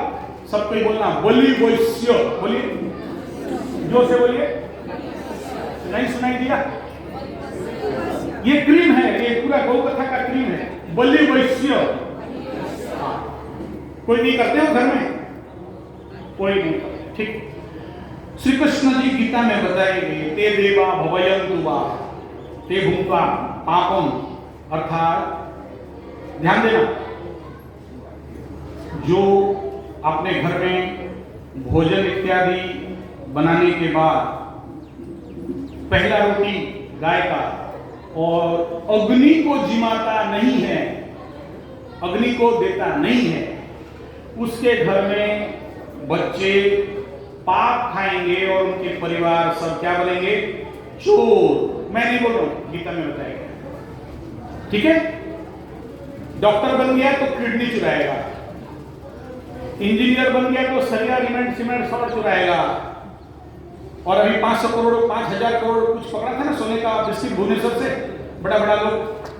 S1: सबको ही बोलना, बोली वैश्य, बोलिए जोर से बोलिए, नहीं सुनाई दिया। ये क्रीम है, ये पूरा गौ कथा का क्रीम है, बलि वैश्य। कोई नहीं करते हो घर में, कोई नहीं, ठीक। श्री कृष्ण जी गीता में बताएंगे, ते देवा भवयन्तु वा ते भूत्वा पापम, अर्थात ध्यान देना, जो अपने घर में भोजन इत्यादि बनाने के बाद पहला रोटी गाय का और अग्नि को जिमाता नहीं है, अग्नि को देता नहीं है, उसके घर में बच्चे पाप खाएंगे और उनके परिवार सब क्या बनेंगे, चोर। मैं नहीं बोल रहा हूं, गीता में बताएगा, ठीक है। डॉक्टर बन गया तो किडनी चुराएगा, इंजीनियर बन गया तो सरिया सीमेंट सब चुराएगा। और अभी 500 करोड़ 5000 करोड़ कुछ पकड़ा था ना सोने का डिस्ट्रिक्ट भुवनेश्वर से, बड़ा बड़ा लोग,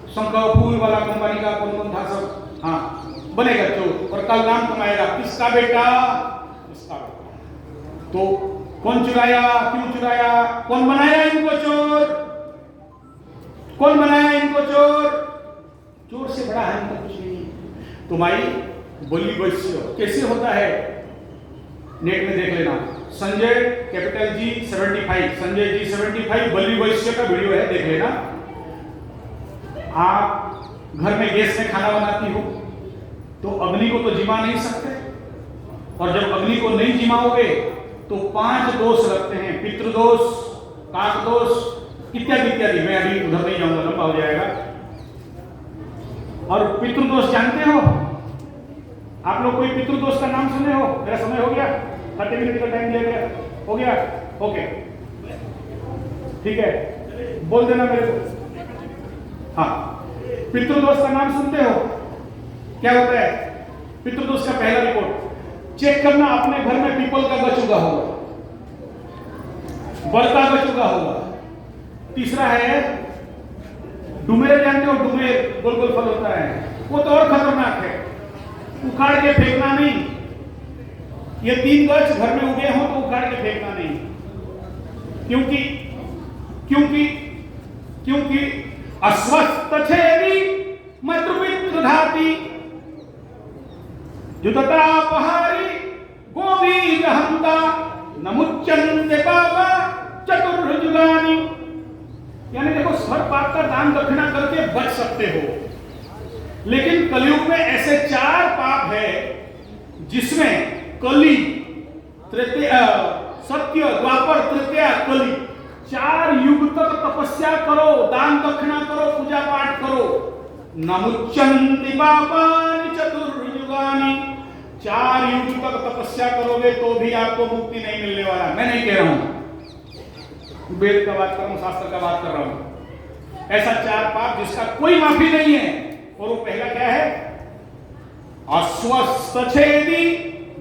S1: शंख फूल वाला कंपनी का कौन था सब, हाँ बनेगा चोर और कल नाम कमाएगा। किसका बेटा, किसका बेटा। तो कौन चुराया, क्यों चुराया, कौन बनाया इनको चोर, कौन बनाया इनको चोर, चोर से बड़ा है इनका कुछ नहीं। तो भाई बोली वैश्य कैसे होता है, नेट में देख लेना, संजय कैपिटल जी 75, संजय जी 75 बलि वैश्य का वीडियो है, देख लेना। आप घर में गैस में खाना बनाती हो तो अग्नि को तो जिमा नहीं सकते, और जब अग्नि को नहीं जिमाओगे तो 5 दोष लगते हैं, पितृदोष, काक दोष इत्यादि इत्यादि। मैं अभी उधर नहीं जाऊंगा, लंबा हो जाएगा। और पितृदोष जानते हो आप लोग? कोई पितृदोष का नाम सुने हो? मेरा समय हो गया, 30 मिनट का टाइम दिया गया, हो गया? ओके ठीक है, बोल देना मेरे को। हाँ, पितृदोष का नाम सुनते हो? क्या होता है पितृदोष का? पहला रिपोर्ट चेक करना, अपने घर में पीपल का गछ उगा होगा, बर का गछ उगा होगा। तीसरा है डुमेर, जानते हो? डुमेर गोल गोल फल होता है, वो तो और खतरनाक है, उखाड़ के फेंकना नहीं। ये 3 गछ घर में उगे हो तो उखाड़ के फेंकना नहीं, क्योंकि क्योंकि क्योंकि अस्वस्थ छेदी मातृपितृ घाती जुततापहारी गोबीज हंता नमुच्यन्ते पापा चतुर्भुजानि। यानी देखो, स्वर पाप का दान दक्षिणा करके बच सकते हो, लेकिन कलयुग में ऐसे 4 पाप है जिसमें कली, तृतीया, सत्य, द्वापर, तृतीया, कली 4 युग तक तपस्या करो, दान दक्षिणा करो, पूजा पाठ करो, नमुच्यन्ति पापानि चतुर्युगानि। 4 युग तक तपस्या करोगे तो भी आपको मुक्ति नहीं मिलने वाला। मैं नहीं कह रहा हूं, वेद का बात कर रहा हूं, शास्त्र का बात कर रहा हूं। ऐसा 4 पाप जिसका कोई माफी नहीं है। और वो पहला क्या है? अस्वस्थ छेदी।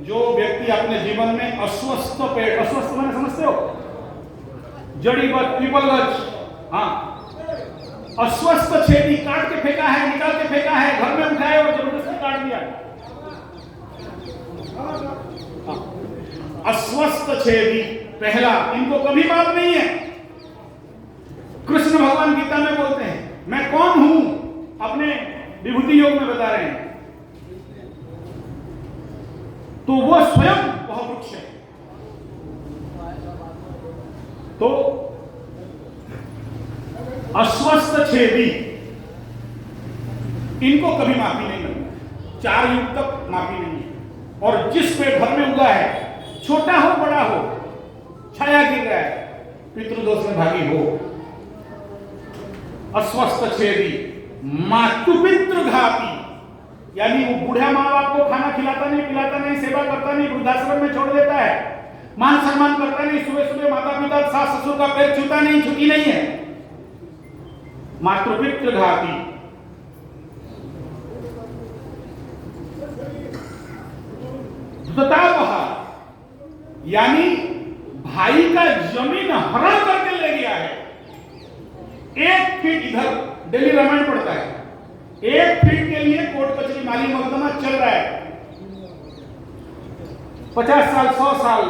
S1: जो व्यक्ति अपने जीवन में अस्वस्थ पेड़, अस्वस्थ मैंने समझते हो? जड़ी पीपल गछ, हाँ, अस्वस्थ छेदी, काट के फेंका है, निकाल के फेंका है, घर में उठाए और जबरदस्ती काट दिया। अस्वस्थ छेदी पहला, इनको कभी माफ नहीं है। कृष्ण भगवान गीता में बोलते हैं, मैं कौन हूं, अपने विभूति योग में बता रहे हैं, तो वो स्वयं वह वृक्ष है। तो अस्वस्थ छेदी, इनको कभी माफी नहीं मिलती, 4 युग तक माफी नहीं है। और जिस पे घर में उगा है, छोटा हो बड़ा हो, छाया गिर रहा है, पितृदोष में भागी हो। अस्वस्थ छेदी, मातृपितृ घाती, यानी वो बूढ़ा माँ बाप को खाना खिलाता नहीं, पिलाता नहीं, सेवा करता नहीं, वृद्धाश्रम में छोड़ देता है, मान सम्मान करता नहीं, सुबह सुबह माता पिता सास ससुर का पैर छूता नहीं, छुट्टी नहीं है, मातृपितृ घाती। दुतापहार, यानी भाई का जमीन हरण करके ले गया है। 1 फीट इधर डेली रामायण पढ़ता है, 1 फीट के लिए कोर्ट कचहरी माली मुकदमा चल रहा है, 50 साल 100 साल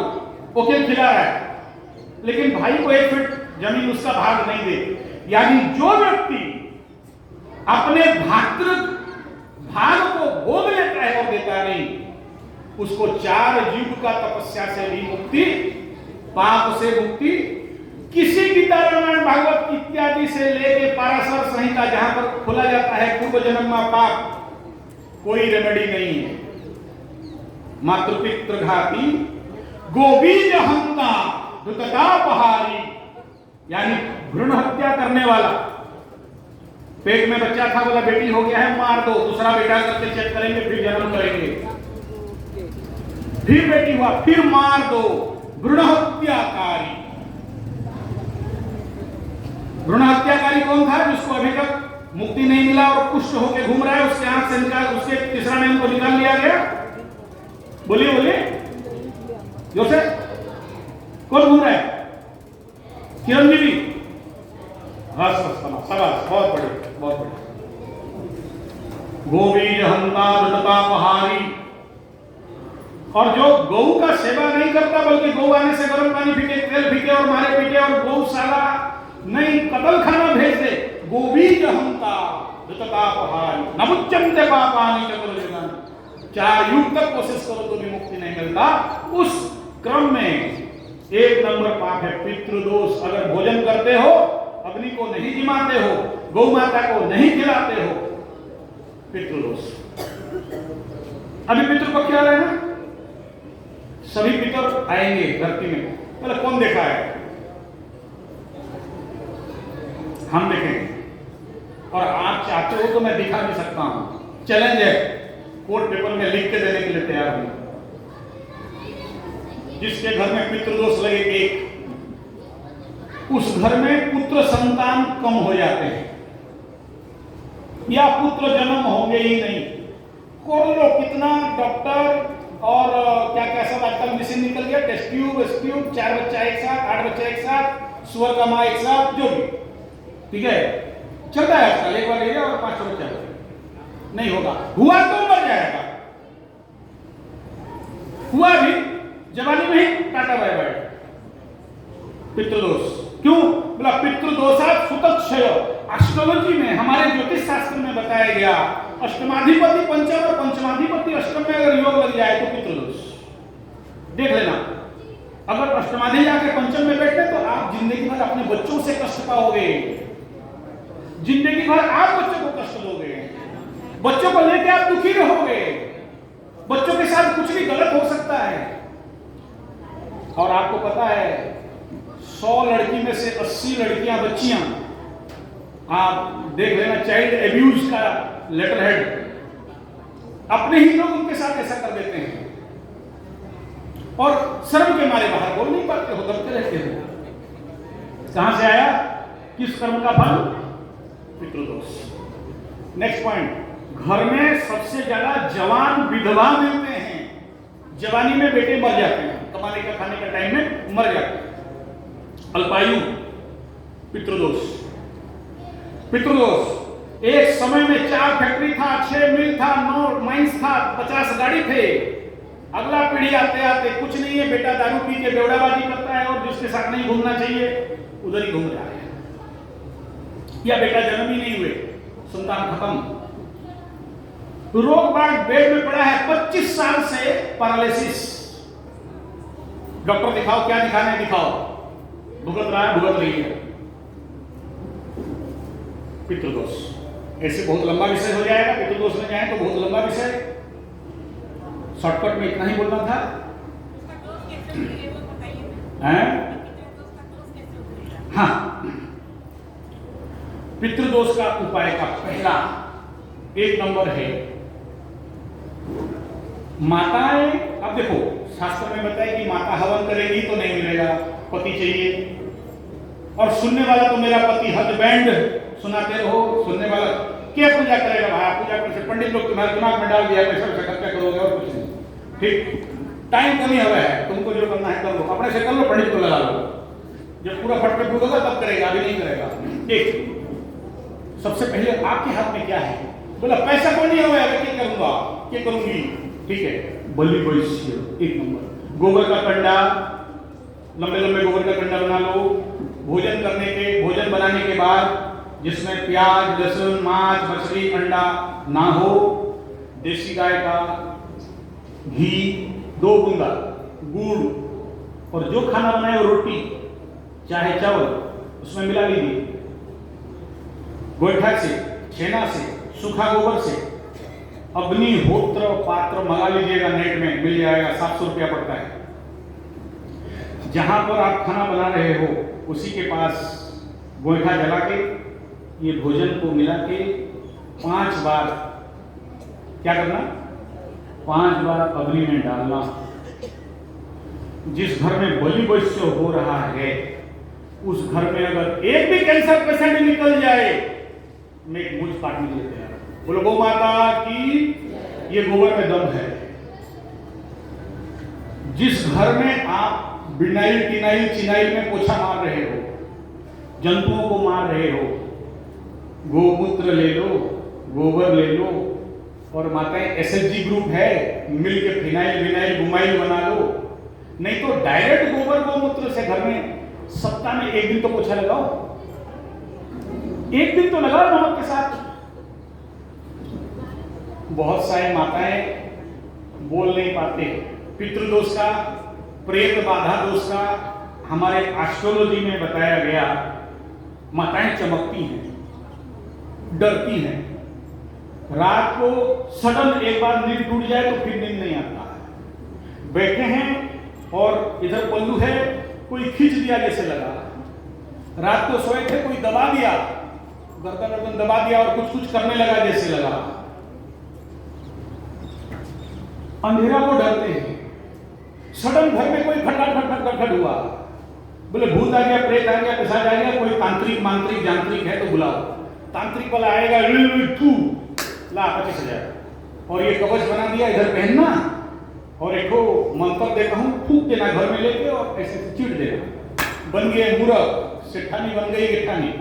S1: वकील खिला रहा है, लेकिन भाई को 1 फीट जमीन उसका भाग नहीं दे। यानी जो व्यक्ति अपने भातृ भाग को भोग लेता है और देता नहीं, उसको 4 युग का तपस्या से भी मुक्ति, पाप से मुक्ति, किसी गीता रामायण भागवत इत्यादि से लेके पाराशर संहिता जहां पर खोला जाता है पूर्व जन्म में पाप, कोई रेमेडी नहीं है। मातृपितृ घाती, गोबीज हंता, दुततापहारी, यानी भ्रूण हत्या करने वाला। पेट में बच्चा था, बोला बेटी हो गया है, मार दो, दूसरा बेटा करके चेक करेंगे, फिर जन्म करेंगे, फिर बेटी हुआ, फिर मार दो, भ्रूण हत्याकारी। भ्रूण हत्याकारी कौन था? जिसको अभी तक मुक्ति नहीं मिला और कुष्ठ होकर घूम रहा है, उसके आंख से निकाल, उसके तीसरा नाम को निकाल लिया गया। बोलिए बोलिए, जोसे कौन घूम रहा है? चिरंजीवी। शाबाश, बहुत बड़े, बहुत बड़े। गोबीज हंता दुततापहारी, और जो गौ का सेवा नहीं करता, बल्कि गौ आने से गर्म पानी पीके, तेल पीके और मारे पीके और गौशाला नहीं कतल खाना भेज दे, गोबीज हंता दुततापहारी नमुच्यन्ते पापानि चतुर्युगानि। 4 युग तक कोशिश करो तो भी मुक्ति नहीं मिलता। उस क्रम में 1 नंबर पाप है पितृदोष। अगर भोजन करते हो, अग्नि को नहीं जिमाते हो, गौ माता को नहीं खिलाते हो, पितृदोष। अभी पितृपक्ष आ रहा है ना, सभी पितर आएंगे धरती में। मतलब कौन देखा है? हम देखेंगे। और आप चाहते हो तो मैं दिखा भी सकता हूं। चैलेंज है, कोर्ट पेपर में लिख के देने के लिए तैयार हूं। जिसके घर में पितृदोष लगे एक, उस घर में पुत्र संतान कम हो जाते हैं या पुत्र जन्म होंगे ही नहीं। करोड़ों कितना डॉक्टर और क्या क्या सब आजकल मशीन निकल गया, टेस्ट ट्यूब, 4 बच्चा एक साथ, 8 बच्चा एक साथ, सुअर का मां एक साथ, जो भी ठीक है चलता है आजकल। एक बार ले जाओ और 5 बच्चा नहीं होगा, हुआ तो मर जाएगा, हुआ भी जवानी में ही टाटा बाय बाय। पितृदोष क्यों? बोला पितृदोषात् सुतक्षय। एस्ट्रोलॉजी में, हमारे ज्योतिष शास्त्र में बताया गया, अष्टमाधिपति पंचम और पंचमाधिपति अष्टम में अगर योग लग जाए तो पितृदोष। देख लेना, अगर अष्टमाधि जाके पंचम में बैठे तो आप जिंदगी भर अपने बच्चों से कष्ट पाओगे, जिंदगी भर आप बच्चों को कष्ट दोगे, बच्चों को लेकर आप दुखी रहोगे, बच्चों के साथ कुछ भी गलत हो सकता है। और आपको पता है 100 लड़की में से 80 लड़कियां बच्चियां, आप देख लेना, चाइल्ड एब्यूज का लेटर हेड, अपने ही लोग उनके साथ ऐसा कर देते हैं और शर्म के मारे बाहर बोल नहीं पाते हो, डरते रहते हो। कहां से आया? किस कर्म का फल? पितृदोष। नेक्स्ट पॉइंट, घर में सबसे ज्यादा जवान विधवा मिलते हैं। जवानी में बेटे मर जाते हैं, कमाने का खाने का टाइम में मर जाते हैं। अल्पायु, पितृदोष। पितृदोष, एक समय में 4 फैक्ट्री था, 6 मिल था, 9 माइंस था, 50 गाड़ी थे। अगला पीढ़ी आते आते कुछ नहीं है, बेटा दारू पी के बेवड़ाबाजी करता है और जिसके साथ नहीं घूमना चाहिए उधर ही घूम रहा है, या बेटा जन्म ही नहीं हुए, संतान खत्म। रोग बाग बेड में पड़ा है 25 साल से, पैरालिसिस। डॉक्टर दिखाओ, क्या दिखाने दिखाओ, भुगत रहा है, भुगत रही है। पितृदोष, ऐसे बहुत लंबा विषय हो जाएगा, पितृदोष में जाए तो बहुत लंबा विषय, शॉर्टकट में इतना ही बोलना था। हाँ, पितृदोष का उपाय का पहला 1 नंबर है माताएं। अब देखो, शास्त्र में बताया कि माता हवन करेगी तो नहीं मिलेगा, पति चाहिए। और सुनने वाला तो मेरा पति हस्बैंड, सुनाते रहो, सुनने वाला क्या पूजा करेगा भाई? पूजा करने से पंडित लोग तुम्हारे दिमाग में डाल दिया, पैसा खर्चा करोगे और कुछ नहीं। ठीक, टाइम कमी हुआ है, तुमको जो करना है कर लो, अपने से कर लो, पंडित को लगा लो। जब पूरा फटफट होगा तब करेगा, अभी नहीं करेगा। ठीक, सबसे पहले आपके हाथ में क्या है? बोला पैसा को नहीं हुआ, क्या करूंगा, क्या करूंगी? ठीक है, बलि वैश्य 1 नंबर। गोबर का कंडा, लंबे लंबे गोबर का कंडा बना लो। भोजन बनाने के बाद जिसमें प्याज, लहसुन, मांस, मछली, अंडा ना हो, देसी गाय का घी, 2 बूंदा गुड़, और जो खाना बनाए वो रोटी चाहे चावल उसमें मिला लीजिए। गोईठा से, छेना से, सूखा गोबर से अग्निहोत्र पात्र मंगा लीजिएगा, नेट में मिल जाएगा, 700 रुपया पड़ता है। जहां पर आप खाना बना रहे हो उसी के पास गोईठा जला के ये भोजन को मिला के 5 बार क्या करना? 5 बार अग्नि में डालना। जिस घर में बलि वैश्य हो रहा है उस घर में अगर एक भी कैंसर पेशेंट निकल जाए, मैं एक मूंछ काटने के लिए तैयार हूं। बोलो गौ माता की, ये गोबर में दम है। जिस घर में आप बिनाइल, टिनाइल, चिनाइल में पोछा मार रहे हो, जंतुओं को मार रहे हो, गोमूत्र ले लो, गोबर ले लो, और माताएं एसएचजी ग्रुप है, मिल के फिनाइल विनाइल गुमाइल बना लो। नहीं तो डायरेक्ट गोबर गोमूत्र से घर में सप्ताह में 1 दिन तो पोछा लगाओ, 1 दिन तो लगाओ नमक के साथ। बहुत सारे माताएं बोल नहीं पाते। पितृदोष का, प्रेत बाधा दोष का हमारे एस्ट्रोलॉजी में बताया गया। माताएं चमकती हैं, डरती हैं, रात को सडन एक बार नींद टूट जाए तो फिर नींद नहीं आता है। बैठे हैं और इधर पल्लू है, कोई खींच दिया जैसे लगा। रात को सोए थे, कोई दबा दिया, गर्दन दबा दिया और कुछ कुछ करने लगा जैसे लगा। अंधेरा को डरते हैं। सडन घर में कोई खटखट हुआ, बोले भूत आ गया, प्रेत आ गया, पिशाच आ गया, कोई तांत्रिक मांत्रिक यांत्रिक है तो बुलाओ। तांत्रिक वाला आएगा, तू ला 25,000 और ये कवच बना दिया, इधर पहनना और एक मंत्र देता हूं, फूक देना घर में लेके और ऐसे चिट देना। बन गए मूर्ख, सेठानी बन गई गिठानी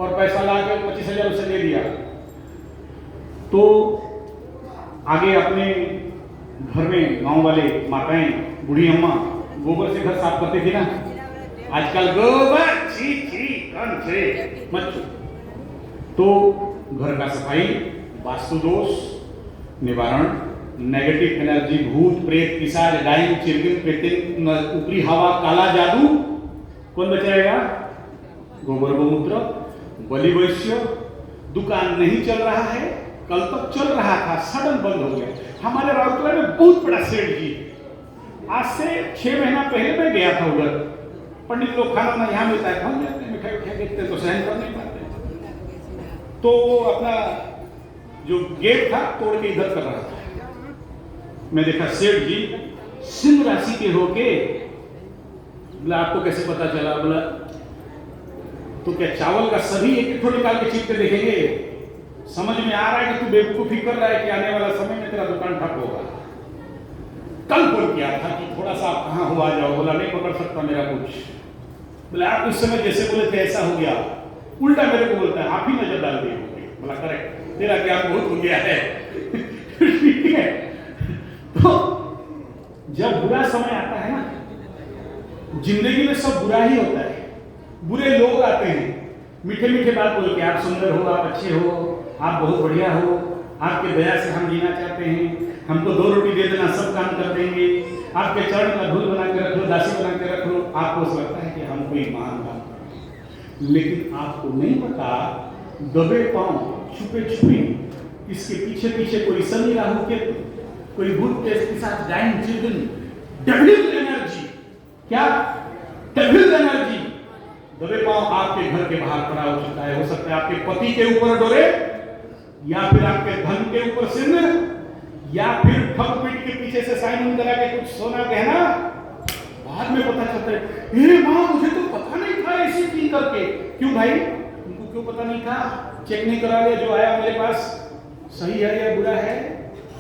S1: और पैसा ला के 25,000 उसे दे दिया। तो आगे अपने घर में गांव वाले माताएं, बूढ़ी अम्मा गोबर से घर साफ करती थी ना। आजकल गोबर छी छी कौन से मत। तो घर का सफाई, वास्तु दोष निवारण, नेगेटिव एनर्जी, भूत प्रेत पिशाच डाइन चिरगिन प्रेतिन, ऊपरी हवा, काला जादू कौन बचाएगा? गोबर गोमूत्र। बलि वैश्य, दुकान नहीं चल रहा है, कल तक चल रहा था, सडन बंद हो गया। हमारे राउरकेला में बहुत बड़ा सेठ जी, आज से 6 महीना पहले मैं गया था उधर। पंडित लोग खाना ना यहाँ मिलता है, हम जाते हैं, मिठाई उठाई देखते तो सहन कर नहीं पाते। तो अपना जो गेट था तोड़ के इधर कर रहा था। मैं देखा सेठ जी सिंह राशि के होके। बोला आपको कैसे पता चला? बोला तो क्या चावल का सभी एक एक निकाल के चिपके देखेंगे? समझ में आ रहा है कि तू बेवकूफी कर रहा है कि आने वाला समय में तेरा दुकान ठप होगा। कल फोन किया था कि थोड़ा सा आप कहाँ हो, आ जाओ। बोला नहीं पकड़ सकता मेरा कुछ। बोला आप उस समय जैसे बोले थे ऐसा हो गया। उल्टा मेरे को बोलता है आप ही नजर डाल दिए होंगे। बोला करेक्ट, तेरा ज्ञान बहुत हो गया है। ठीक है। तो जब बुरा समय आता है ना, जिंदगी में सब बुरा ही होता है। बुरे लोग आते हैं, मीठे मीठे बात बोल के, आप सुंदर हो, आप अच्छे हो, आप बहुत बढ़िया हो, आपके दया से हम जीना चाहते हैं, हमको 2 रोटी दे देना, सब काम कर देंगे, आपके चरण का धूल बना के रख लो, दासी बना के रख लो। आपको लगता है कि हम कोई महान काम कर रहे हैं, लेकिन आपको नहीं पता दबे पांव, छुपे छुपे इसके पीछे पीछे कोई शनि राहु केतु, कोई भूत के साथ डाइन चिरगिन, डेविल एनर्जी। क्या? डेविल एनर्जी दबे पांव आपके घर के बाहर खड़ा हो सकता है। हो सकता है आपके पति के ऊपर डोरे, या फिर आपके धन के ऊपर सिंह, या फिर ठग पीट के पीछे से साइन करा के कुछ सोना गहना। बाद में पता चलता है, हे माँ मुझे तो पता नहीं था ऐसी चीज करके। क्यों भाई, तुमको क्यों पता नहीं था? चेक नहीं करा लिया? जो आया मेरे पास सही है या बुरा है?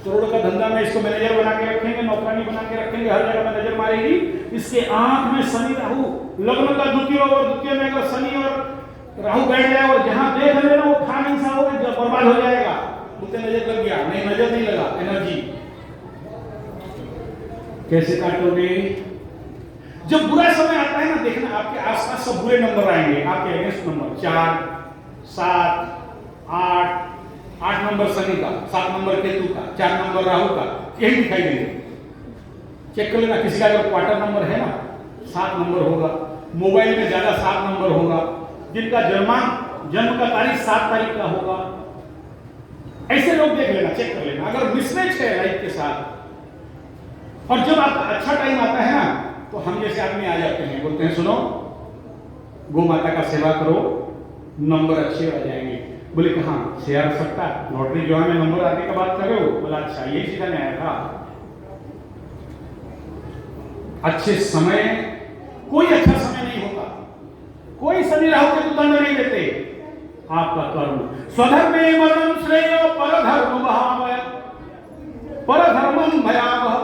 S1: करोड़ का धंधा में इसको मैनेजर बना के रखेंगे, नौकरानी बना के रखेंगे, हर जगह में नजर मारेगी। इसके आंख में शनि राहु, लग्न का द्वितीय और द्वितीय में अगर शनि और राहु बैठ जाए और जहां देख लेना वो खा नहीं सा होगा, जब बर्बाद हो जाएगा। मुझे नजर लग गया, नहीं नजर नहीं लगा, एनर्जी कैसे काटोगे? जब बुरा समय आता है ना, देखना आपके आसपास सब बुरे नंबर आएंगे, आपके अगेंस्ट नंबर 4, 7, 8 नंबर शनि का, 7 नंबर केतु का, 4 नंबर राहु का, यही दिखाई देंगे। चेक कर लेना, किसी का अगर क्वार्टर नंबर है ना 7 नंबर होगा, मोबाइल में ज्यादा 7 नंबर होगा, जिनका जन्म का तारीख 7 तारीख का होगा। ऐसे लोग देख लेना, चेक कर लेना। अगर मिसमैच है लाइफ के साथ, और जब आपका अच्छा टाइम आता है ना, तो हम जैसे आदमी आ जाते हैं, बोलते हैं सुनो गौ माता का सेवा करो, नंबर अच्छे आ जाएंगे। बोले कहाँ से आ सकता, लॉटरी जो है नंबर आने का बात कर रहे हो? बोला अच्छा, ये सिखाने आया था। अच्छे समय, कोई अच्छा समय नहीं होता, कोई शनि राहु के दंड नहीं देते। आपका कर्म स्वधर्मे मरणं श्रेयो परधर्म भावय परधर्मं भयावह।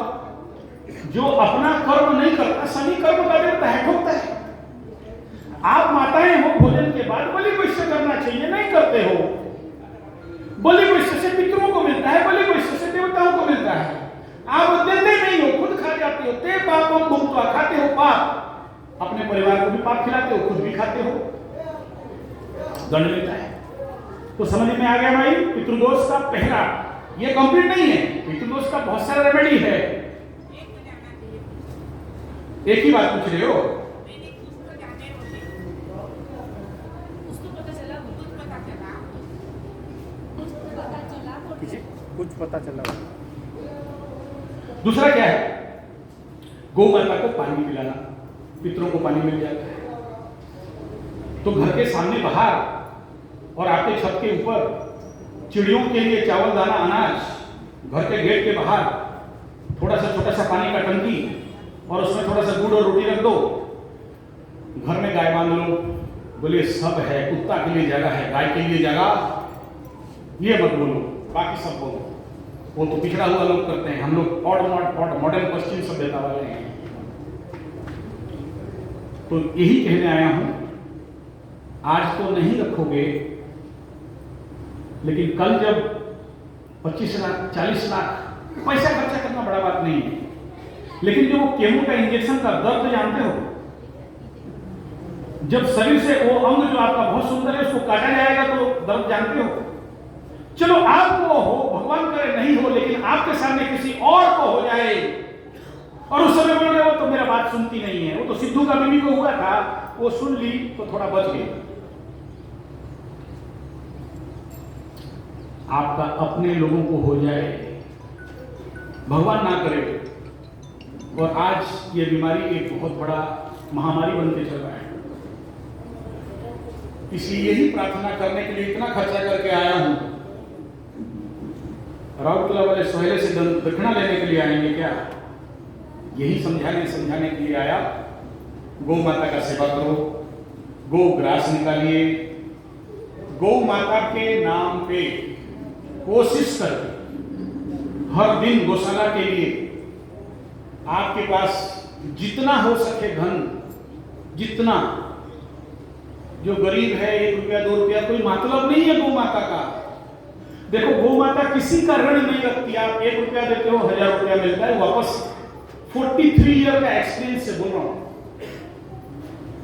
S1: जो अपना कर्म नहीं करता, शनि कर्म का देवता है, ठोकता है। आप माताएं हो, भोजन के बाद बलि वैश्य करना चाहिए, नहीं करते हो। बलि वैश्य से पितरों को मिलता है, बलि वैश्य से देवताओं को मिलता है। आप देते नहीं हो, खुद खा जाते हो। ते पापम भुक्त्वा, खाते हो पाप, अपने परिवार को भी पाप खिलाते हो, खुद भी खाते हो, दंड मिलता है। तो समझ में आ गया भाई? पितृदोष का पहला, ये कंप्लीट नहीं है, पितृदोष का बहुत सारा रेमेडी है। एक ही बात पूछ रहे हो? कुछ पता चला। दूसरा क्या है? गौ माता को पानी पिलाना, पितरों को पानी मिल जाता है। तो घर के सामने बाहर और आपके छत के ऊपर चिड़ियों के लिए चावल दाना अनाज, घर के गेट के बाहर थोड़ा सा छोटा सा पानी का टंकी और उसमें थोड़ा सा गुड़ और रोटी रख दो। घर में गाय बांध लो, बोले सब है, कुत्ता के लिए जगह है, गाय के लिए जगह, ये मत बोलो, बाकी सब बोलो। वो तो पिछड़ा हुआ लोग करते हैं, हम लोग मॉडर्न पश्चिम सभ्यता वाले हैं। तो यही कहने आया हूं, आज तो नहीं रखोगे, लेकिन कल जब 25 लाख 40 लाख पैसा खर्चा करना बड़ा बात नहीं है, लेकिन जो केमो का इंजेक्शन का दर्द जानते हो, जब शरीर से वो अंग जो आपका बहुत सुंदर है उसको काटा जाएगा तो दर्द जानते हो। चलो आपको हो, भगवान करे नहीं हो, लेकिन आपके सामने किसी और को हो जाए और उस समय बोल रहे वो तो मेरा बात सुनती नहीं है, वो तो सिद्धू का बीवी को हुआ था, वो सुन ली तो थोड़ा बच गई। आपका अपने लोगों को हो जाए, भगवान ना करे, और आज ये बीमारी एक बहुत बड़ा महामारी बनके चल रहा है। इसलिए यही प्रार्थना करने के लिए इतना खर्चा करके आया हूं। राउरकेला वाले सोहेले से दक्षिणा लेने के लिए आएंगे क्या? यही समझाने के लिए आया। गौ माता का सेवा करो, गौ ग्रास निकालिए, गौ माता के नाम पे कोशिश करके हर दिन गौशाला के लिए आपके पास जितना हो सके धन, जितना, जो गरीब है 1 रुपया 2 रुपया कोई मतलब नहीं है गौ माता का। देखो गौ माता किसी का ऋण नहीं रखती। आप 1 रुपया देते हो 1000 रुपया मिलता है वापस। 43 ईयर का एक्सपीरियंस से बोल रहा हूं।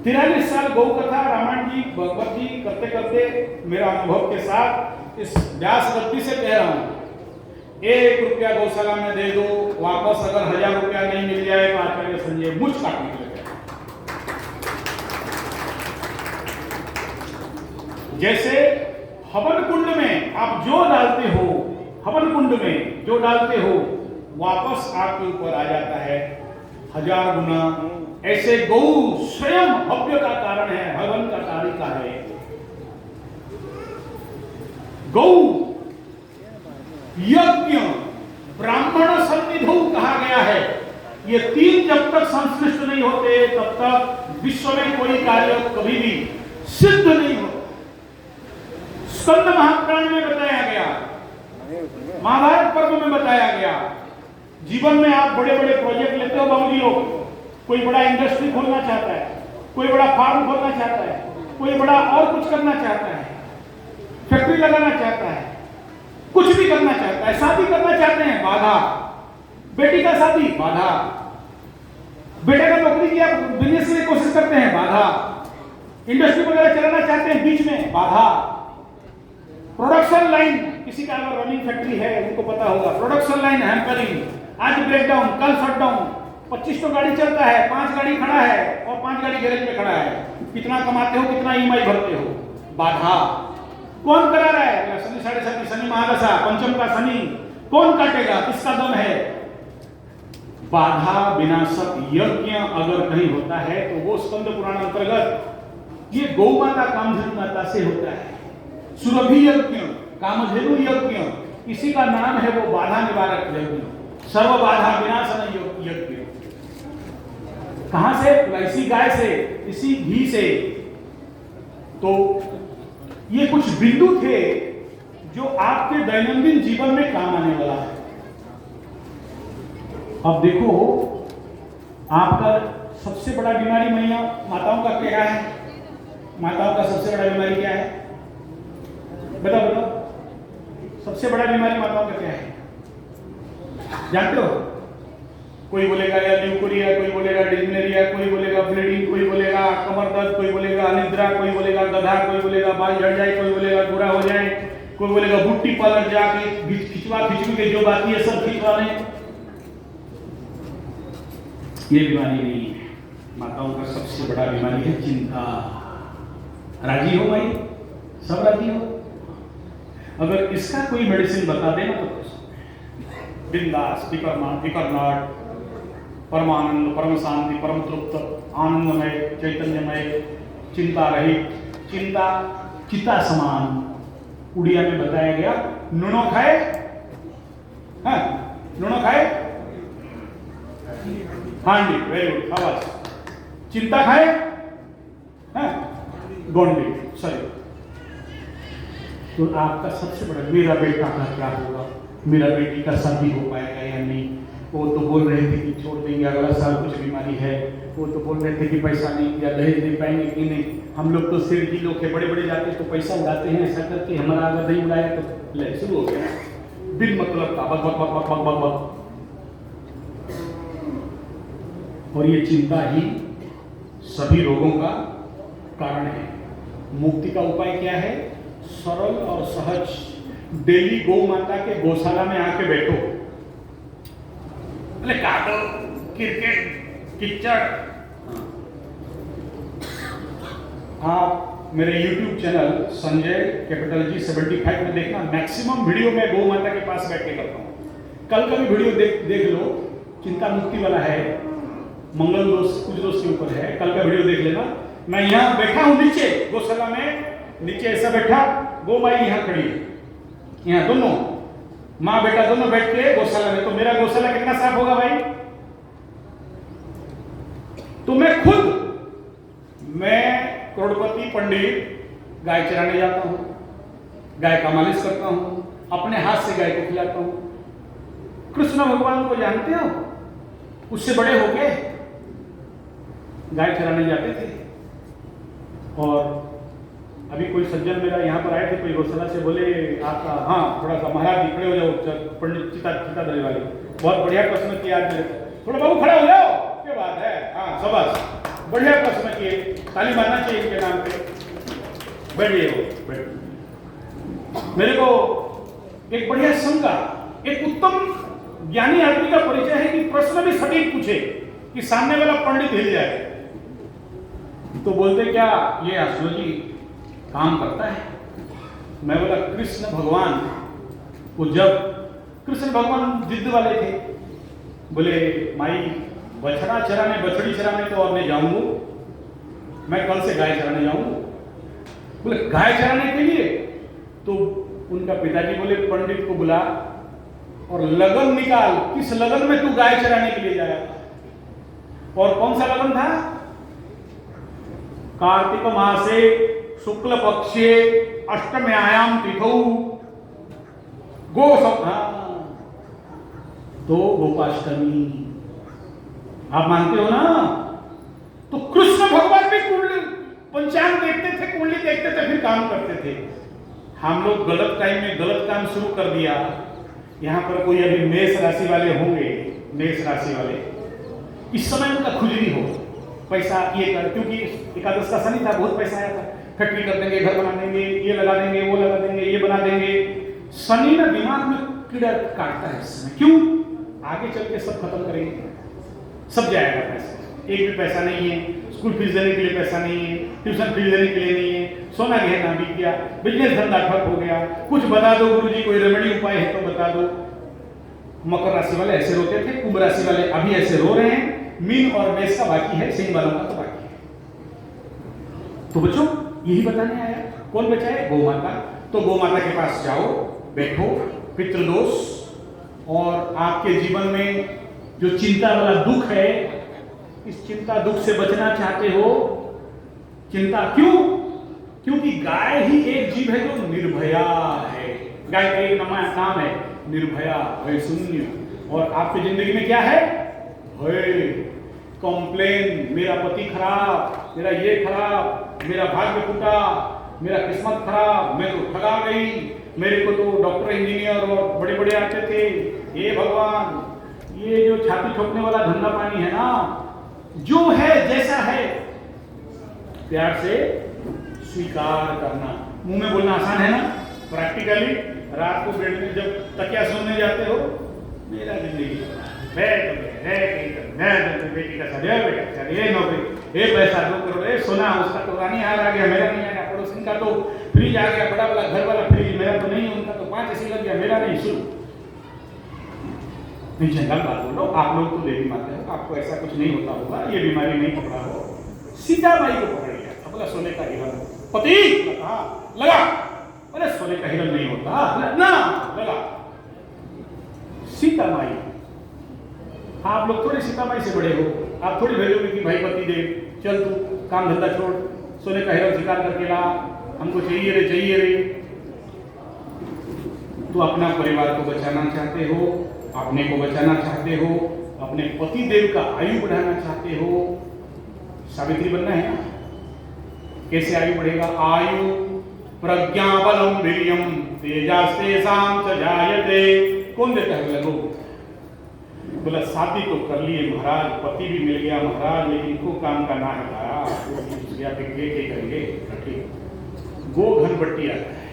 S1: 43 साल गौ कथा रामायण जी भगवत जी करते करते मेरा अनुभव के साथ इस व्यास गति से कह रहा हूं, 1 रुपया गौशाला में दे दो, वापस अगर 1000 रुपया नहीं मिल जाए तो आचार्य संजय मुझ काटने के लिए। जैसे हवन कुंड में आप जो डालते हो, हवन कुंड में जो डालते हो वापस आपके ऊपर आ जाता है 1000 गुना। ऐसे गौ स्वयं हव्य का कारण है, हवन का कारिका है। गौ यज्ञ ब्राह्मण सन्निधौ कहा गया है। ये 3 जब तक संश्लिष्ट नहीं होते तब तक विश्व में कोई कार्य कभी भी सिद्ध नहीं होता। स्कंद महापुराण में बताया गया, महाभारत पर्व में बताया गया। जीवन में आप बड़े बड़े प्रोजेक्ट लेते हो बाबूजी लोग, कोई बड़ा इंडस्ट्री खोलना चाहता है, कोई बड़ा फार्म खोलना चाहता है, कोई बड़ा और कुछ करना चाहता है, फैक्ट्री लगाना चाहता है, कुछ भी करना चाहता है, शादी करना चाहते हैं, बाधा। बेटी का शादी, बाधा। बेटे का नौकरी किया, बिजनेस की कोशिश करते हैं, बाधा। इंडस्ट्री वगैरह चलाना चाहते हैं, बीच में बाधा। प्रोडक्शन लाइन, किसी का अगर रनिंग फैक्ट्री है उनको पता होगा, प्रोडक्शन लाइन हैम्परिंग, आज ब्रेकडाउन, कल शटडाउन। 25 तो गाड़ी चलता है, 5 गाड़ी खड़ा है और 5 गाड़ी गैरेज में खड़ा है। कितना कमाते हो, कितना ईएमआई भरते हो, बाधा। कौन करा रहा है? शनि 7.5 शनि महादशा, पंचम का शनि, कौन काटेगा, किसका दम है? बाधा विनाशक यज्ञ अगर कहीं होता है तो वो स्कंद पुराण अंतर्गत ये गौ माता कामधेनु माता से होता है। सुरभि यज्ञ, कामधेनु यज्ञ, इसी का नाम है वो बाधा निवारक यज्ञ, सर्व बाधा विनाशन यज्ञ। कहां से? इसी गाय से, इसी घी से। तो ये कुछ बिंदु थे जो आपके दैनंदिन जीवन में काम आने वाला है। अब देखो, आपका सबसे बड़ा बीमारी मैया माताओं का क्या है? माताओं का सबसे बड़ा बीमारी क्या है? बताओ बताओ, सबसे बड़ा बीमारी माताओं का क्या है? जानते हो? कोई बोलेगा या ल्यूकोरिया, कोई बोलेगा डिस्मेनोरिया, कोई बोलेगा ब्लीडिंग, कोई बोलेगा कमर दर्द, कोई बोलेगा अनिद्रा, कोई बोलेगा गधा, कोई बोलेगा बाल झड़ जाए, कोई बोलेगा गोरा हो जाए, कोई बोलेगा बुट्टी पालर जाके खिंचवा खिंचवी के जो बाकी है सब खिंचवा लें। ये बीमारी नहीं है। माताओं का सबसे बड़ा बीमारी है चिंता। राजी हो भाई? सब राजी हो? अगर इसका कोई मेडिसिन बता देना तो बिंदास, फिकर नॉट, परमानंद, परम शांति, परम तृप्त, आनंदमय, चैतन्यमय, चिंता रहित, चिंता चिता समान। उड़िया में बताया गया, नुनो खाए, हाँ नुनो खाए, हाँ जी वेरी गुड, आवाज, चिंता खाए, हाँ गोंडी, सॉरी। तो आपका सबसे बड़ा, मेरा बेटा का क्या होगा, मेरा बेटी का शादी हो पाएगा या नहीं, वो तो बोल रहे थे कि छोड़ देंगे अगला साल, कुछ बीमारी है, वो तो बोल रहे थे कि पैसा नहीं या दहेज दे पाएंगे कि नहीं। हम लोग तो सिर की लोग के बड़े बड़े जाते तो पैसा उड़ाते हैं, ऐसा करके हमारा अगर नहीं उड़ाया तो ले शुरू हो गया बिन मतलब का बक बक बक बक बक बक। और ये चिंता ही सभी रोगों का कारण है। मुक्ति का उपाय क्या है? सरल और सहज, डेली गौ माता के गौशाला में आके बैठो, अरे काटो, क्रिकेट, किचड़। आप मेरे YouTube channel Sanjay capital G 75 में देखना, मैक्सिमम वीडियो मैं गौ माता के पास बैठ के करता हूँ। कल का भी वीडियो देख लो, चिंता मुक्ति वाला है, मंगल दोष कुछ दोष के ऊपर है, कल का वीडियो देख लेना। मैं यहाँ बैठा हूँ नीचे गौशाला में, नीचे ऐसा बैठा, गौ माई यहाँ खड़ी है, यहाँ दोनों माँ बेटा दोनों बैठ के गौशाला में। तो मेरा गौशाला कितना साफ होगा भाई? तो मैं करोड़पति पंडित गाय चराने जाता हूं, गाय का मालिश करता हूं, अपने हाथ से गाय को खिलाता हूं। कृष्ण भगवान को जानते हो? उससे बड़े हो गए गाय चराने जाते थे। और अभी कोई सज्जन मेरा यहाँ पर आए थे, कोई गौशाला से, बोले आपका, हाँ थोड़ा सा महाराज जी खड़े हो जाओ, पंडित चिता धरे वाले, बहुत बढ़िया प्रश्न किया आज मेरे, थोड़ा बाबू खड़ा हो जाओ, क्या बात है, हाँ शाबाश, बढ़िया प्रश्न किए, ताली मारना चाहिए इनके नाम पे। बैठिए हो, बैठ। मेरे को एक बढ़िया शंका, एक उत्तम ज्ञानी आदमी का परिचय है कि प्रश्न भी सटीक पूछे कि सामने वाला पंडित हिल जाए। तो बोलते क्या, ये एस्ट्रोलॉजी काम करता है। मैं बोला कृष्ण भगवान को, जब कृष्ण भगवान जिद्द वाले थे, बोले माई बछड़ा चराने, बछड़ी चराने तो और नहीं जाऊंगा, मैं कल से गाय चराने जाऊंगा। बोले गाय चराने के लिए? तो उनका पिताजी बोले पंडित को बुला और लगन निकाल, किस लगन में तू गाय चराने के लिए जाया? और कौन सा लगन था? कार्तिक मासे शुक्ल पक्षे अष्टम्यायाम तिथौ गो सप्ताह, तो गोपाष्टमी। आप मानते हो ना? तो कृष्ण भगवान भी कुंडली पंचांग देखते थे, कुंडली देखते थे, फिर काम करते थे। हम लोग गलत टाइम में गलत काम शुरू कर दिया। यहाँ पर कोई अभी मेष राशि वाले होंगे, मेष राशि वाले, इस समय उनका खुजली हो, पैसा ये कर, क्योंकि एकादश का शनि था, बहुत पैसा आया था, फैक्ट्री कर देंगे, घर बना देंगे, ये लगा देंगे, वो लगा देंगे, ये बना देंगे। शनि ना दिमाग में कीड़ा काटता है इस समय। क्यों? आगे चल के सब खत्म करेंगे, सब जाएगा पैसा, एक भी पैसा नहीं है, स्कूल फीस देने के लिए पैसा नहीं है, ट्यूशन फीस देने के लिए नहीं है, सोना गहना बिक गया, बिजनेस धंधा ठप हो गया। कुछ बता दो गुरुजी, कोई रेमेडी उपाय है तो बता दो। मकर राशि वाले ऐसे रोते थे, कुंभ राशि वाले अभी ऐसे रो रहे हैं, मीन और मेष का बाकी है, सिंह वालों का तो बाकी है। तो बच्चों यही बताने आया, कौन बचाए? गौ माता। तो गौ माता के पास जाओ, बैठो, पितृदोष और आपके जीवन में जो चिंता वाला दुख है, इस चिंता दुख से बचना चाहते हो। चिंता क्यों? क्योंकि गाय ही एक जीव है जो निर्भया है। गाय का एक नाम है निर्भया, भय शून्य। और आपकी जिंदगी में क्या है? भय, कंप्लेन, मेरा पति खराब, मेरा ये खराब, मेरा भाग्य फूटा, मेरा किस्मत खराब, मैं तो ठगा गई, मेरे को तो डॉक्टर इंजीनियर और बड़े बड़े आते थे। हे भगवान, ये जो छाती ठोकने वाला धंधा पानी है ना, जो है जैसा है प्यार से स्वीकार करना। मुंह में बोलना आसान है ना, प्रैक्टिकली रात को बेड में जब तकिया सोने जाते हो, मेरा जिंदगी बेटी का शादी, बेटा ये नौकरी, ये पैसा 2 करोड़, ये सोना, उसका तो रानी हार आ गया, मेरा नहीं आया, पड़ोसी का तो फ्रिज आ गया, बड़ा वाला घर वाला फ्रिज, मेरा तो नहीं, उनका तो 5 ऐसी लग गया, मेरा नहीं। शुरू नहीं, जनरल बात बोल रहा हूँ, आप लोग तो देवी माते हो, आपको ऐसा कुछ नहीं होता होगा, ये बीमारी नहीं पकड़ा हो। सीता माई को पकड़ लिया, बोला सोने का हिरण पति कहा लगा, अरे सोने का हिरण नहीं होता ना, लगा। सीता माई, आप लोग थोड़े सीता माई से बड़े हो, आप थोड़ी भेजोगे कि भाई पति देव चल तू काम धंधा छोड़, सोने का हिरण शिकार करके ला, हमको चाहिए रे। तो अपना परिवार को बचाना चाहते हो, अपने को बचाना चाहते हो, अपने पति देव का आयु बढ़ाना चाहते हो, सावित्री बनना है ना। कैसे आयु बढ़ेगा? आयु प्रज्ञा बलम वीर्यम तेजस्तेषां च जायते। कौन देता है लोग? बोला शादी तो कर लिए महाराज, पति भी मिल गया महाराज, लेकिन इनको काम का ना हटाया, करेंगे। गोघन बट्टी आता है,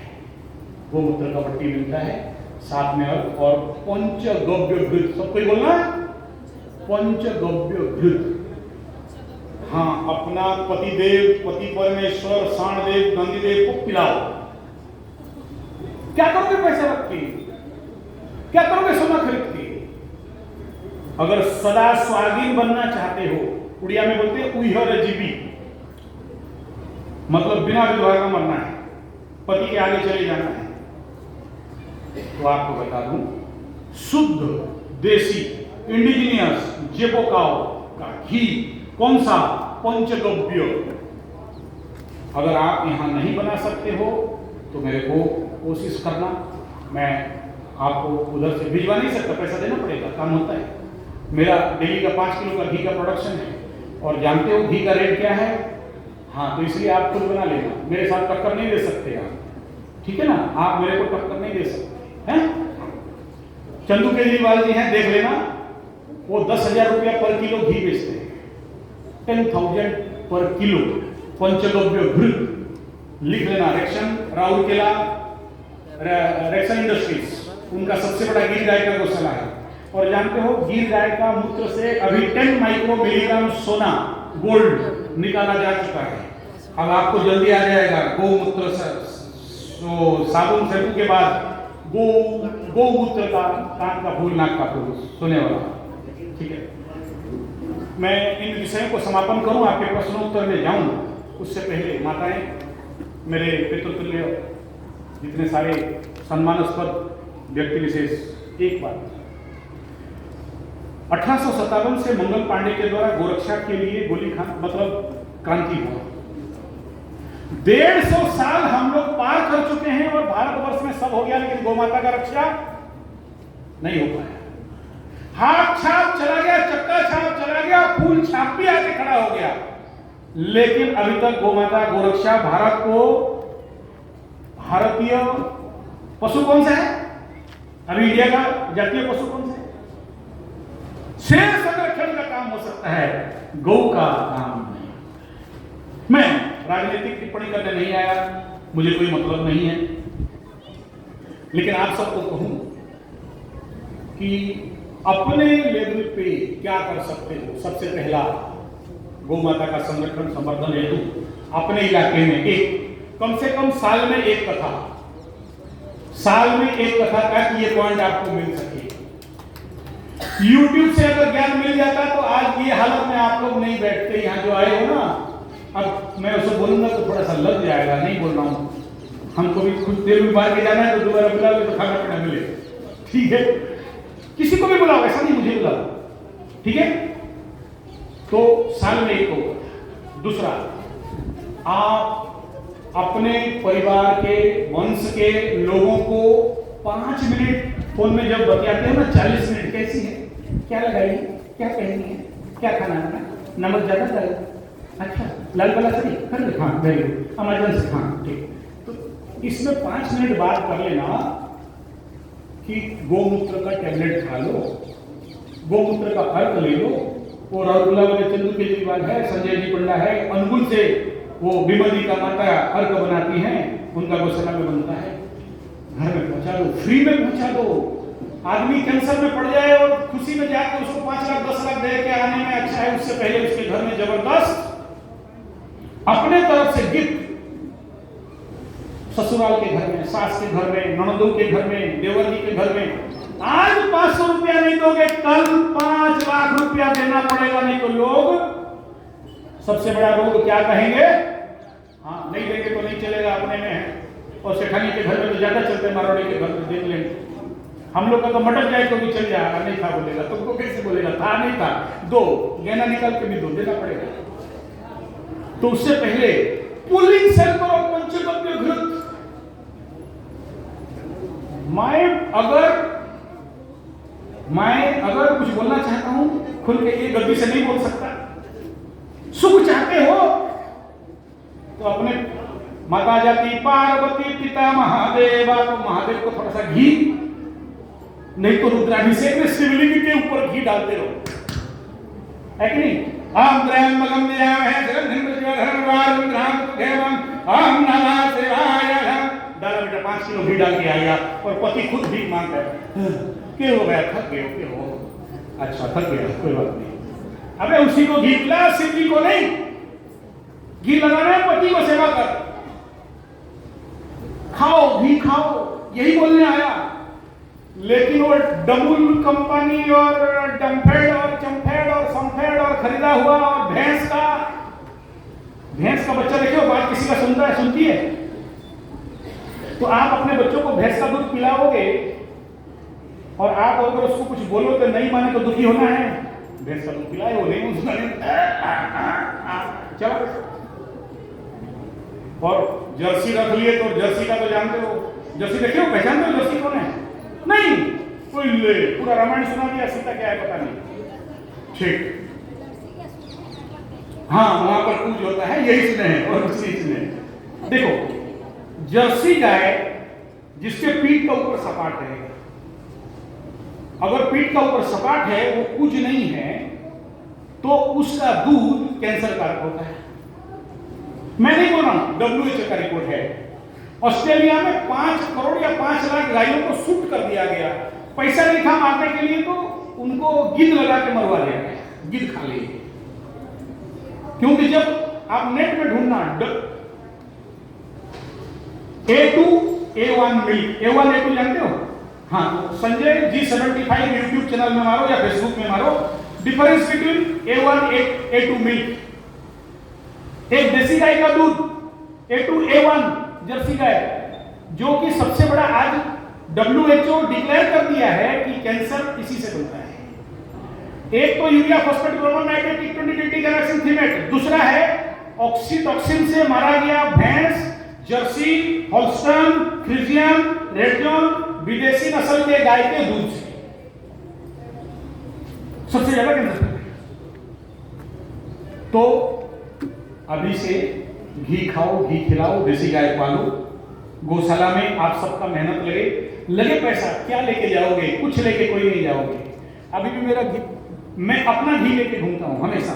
S1: गोमूत्र का बट्टी मिलता है, साथ में और पंचगव्य घृत, सब कोई बोलना है पंचगव्य घृत। हाँ, अपना पतिदेव, पति परमेश्वर, शाणदेव, नंदीदेव को पिलाओ। क्या करोगे पैसा रख के? क्या करोगे सोना खरीद के? अगर सदा स्वागिन बनना चाहते हो, उड़िया में बोलते हैं उइहर जीवी, मतलब बिना विधवा का मरना है, पति के आगे चले जाना है, तो आपको बता दूं, शुद्ध देसी इंडिजिनियस जेबोकाओ का घी, कौन सा? पंचगव्य। अगर आप यहां नहीं बना सकते हो तो मेरे को कोशिश करना, मैं आपको उधर से भिजवा नहीं सकता, पैसा देना पड़ेगा, काम होता है। मेरा डेली का 5 किलो का घी का प्रोडक्शन है, और जानते हो घी का रेट क्या है? हाँ, तो इसलिए आप खुद बना लेना, मेरे साथ टक्कर नहीं दे सकते आप, ठीक है ना? आप मेरे को टक्कर नहीं दे सकते हैं। चंदू केजरीवाल जी हैं, देख लेना, वो 10,000 रुपया पर किलो घी बेचते हैं, 10,000 पर किलो पंचगव्य घृत। लिख लेना, रेक्शन राउरकेला, रेक्शन इंडस्ट्रीज, उनका सबसे बड़ा गिर गाय का गौशाला है। और जानते हो गिर गाय का मूत्र से अभी 10 माइक्रो मिलीग्राम सोना गोल्ड निकाला जा चुका है। अब आपको जल्दी आ जाएगा, गौमूत्र साबुन शैम्पू के बाद गौमूत्र का कान का फूल, नाक का फूल सोने वाला, ठीक है। मैं इन विषयों को समापन करूं, आपके प्रश्नोत्तर में जाऊं, उससे पहले माताएं, मेरे पितृतुल्य जितने सारे सम्मानास्पद व्यक्ति विशेष, एक बात, 1857 से मंगल पांडे के द्वारा गोरक्षा के लिए गोली मतलब क्रांति हुआ। 150 साल हम लोग पार कर चुके हैं और भारतवर्ष में सब हो गया, लेकिन गौमाता का रक्षा नहीं हो पाया। हाथ छाप चला गया, चक्का छाप चला गया, फूल छाप भी आके खड़ा हो गया, लेकिन अभी तक गौमाता गोरक्षा भारत को, भारतीय पशु कौन सा है अभी इंडिया का जातीय पशु कौन सा है? शेर संरक्षण का काम हो सकता है, गौ का काम नहीं। मैं राजनीतिक टिप्पणी करने नहीं आया, मुझे कोई मतलब नहीं है, लेकिन आप सबको कहूं कि अपने लेवल पे क्या कर सकते हो। सबसे पहला, गौ माता का संरक्षण संवर्धन हेतु अपने इलाके में कम से कम साल में एक कथा ताकि ये पॉइंट आपको मिल सके। YouTube से अगर ज्ञान मिल जाता तो आज ये हालत में आप लोग नहीं बैठते यहाँ जो आए हो ना। अब मैं उसे बोलूंगा तो थोड़ा सा लग जाएगा, नहीं बोल रहा हूँ, हमको भी कुछ देर में बाहर के जाना है, तो दोबारा बुलाओगे तो खाना पीना मिले, ठीक है। किसी को भी बुलाओ, ऐसा नहीं मुझे बुलाओ, ठीक है। तो साल में एक हो। दूसरा, आप अपने परिवार के वंश के लोगों को 5 मिनट फोन में जब बतियाते हो ना, 40 मिनट, कैसी है, क्या लगाई, क्या पहनी है, क्या खाना है, नमक ज्यादा डालो, अच्छा लाल वाला सही कर ले, हाँ वेरी गुड, इमरजेंसी, हाँ ठीक। तो इसमें 5 मिनट बात कर लेना कि गोमूत्र का टैबलेट खा लो, गोमूत्र का अर्क ले लो। और राउरकेला वाले चंदू केजरीवाल है, संजय जी पंडा है, अनुगुल से वो विमल जी का माता अर्क बनाती हैं, उनका गौशाला में बनता है, घर में पहुंचा दो, फ्री में पहुंचा दो। आदमी कैंसर में पड़ जाए और खुशी में जाकर उसको 5 लाख 10 लाख दे के आने में अच्छा है, उससे पहले उसके घर में जबरदस्त अपने तरफ से गिफ्ट, ससुराल के घर में, सास के घर में, ननदों के घर में, देवर जी के घर में आज 500 रुपया नहीं दोगे, कल 5 लाख रुपया देना पड़ेगा, नहीं तो लोग सबसे बड़ा रोग क्या कहेंगे, हाँ नहीं देंगे तो नहीं चलेगा, अपने में है। और सेठानी के घर में तो ज्यादा चलते हैं, मारवाड़ी के घर में देख लेंगे। हम लोग का तो मटक जाए तो भी चल जाएगा, नहीं था बोलेगा, तुमको कैसे बोलेगा, था नहीं था, दो गहना निकाल के भी दो, देना पड़ेगा। तो उससे पहले पुलिंग सेल करो, पंचगव्य घृत। मैं अगर कुछ बोलना चाहता हूं खुल के, ये गद्दी से नहीं बोल सकता। सुख चाहते हो तो अपने माता जाति पार्वती पिता महादेव, तो महादेव को थोड़ा सा घी, नहीं तो रुद्राभिषेक में शिवलिंग के ऊपर घी डालते रहो, है कि नहीं? आम त्र्यंबकम यजामहे सुगंधिं पुष्टिवर्धनम् ओम नमः शिवाय। डाला बेटा 5 किलो घी डाल के आएगा, और पति खुद भी मांगता है, क्या हो गया, थक गए, क्या हो, अच्छा थक गया, कोई बात नहीं। अबे उसी को घी पिला, शिव जी को नहीं। घी लगाना है, पति को सेवा कर, खाओ घी खाओ, यही बोलने आया। लेकिन वो डबुल कंपनी और डम्फेड और चम्फेड और संफेड और खरीदा हुआ, और भैंस का बच्चा देखिए, बात किसी का सुनता है, सुनती है, तो आप अपने बच्चों को भैंस का दूध पिलाओगे, और आप अगर उसको कुछ बोलो तो नहीं माने तो दुखी होना है। भैंस का दूध पिलाए, वो नहीं उसका चलो। और जर्सी रख लिए, तो जर्सी का तो जानते हो, जर्सी देखिए, पहचानते हो जर्सी कौन है? नहीं, कोई ले पूरा रामायण सुना दिया, सीता क्या है पता नहीं, ठीक। हाँ, वहां पर पूज होता है, यही सुने हैं, और कुछ नहीं सुने। देखो, जर्सी गाय जिसके पीठ का ऊपर सपाट रहेगा, अगर पीठ का ऊपर सपाट है, वो कुछ नहीं है, तो उसका दूध कैंसर कारक होता है। मैं नहीं बोल रहा हूं, WHO का रिपोर्ट है। ऑस्ट्रेलिया में 5 करोड़ या 5 लाख गायों को शूट कर दिया गया, पैसा नहीं था मारने के लिए, तो उनको गिद्ध लगा के मरवा दिया गया, गिद्ध खा लिए। क्योंकि जब आप नेट में ढूंढना A2 A1 milk, A1 A2 जानते हो? हाँ, तो संजय G75 यूट्यूब चैनल में मारो या फेसबुक में मारो, difference between A1 A2 milk. एक देसी गाय का दूध, A2 A1 जर्सी गाय, जो कि सबसे बड़ा आज WHO डिक्लेयर कर दिया है कि कैंसर इसी से बनता है। एक तो urea phosphate global nitrate T20 गैलेक्सिन थीमेट, दूसरा है ऑक्सीटॉक्सिन से मारा गया भैंस, जर्सी, होल्स्टन, फ्रिजियन, रेडजोन, विदेशी नस्ल के गाय के दूध से सबसे ज्यादा कैंसर। तो अभी से घी खाओ, घी खिलाओ, देसी गाय पालो, गौशाला में आप सबका मेहनत लगे पैसा, क्या लेके जाओगे? कुछ लेके कोई नहीं जाओगे। अभी भी मैं अपना घी लेके घूमता हूँ हमेशा,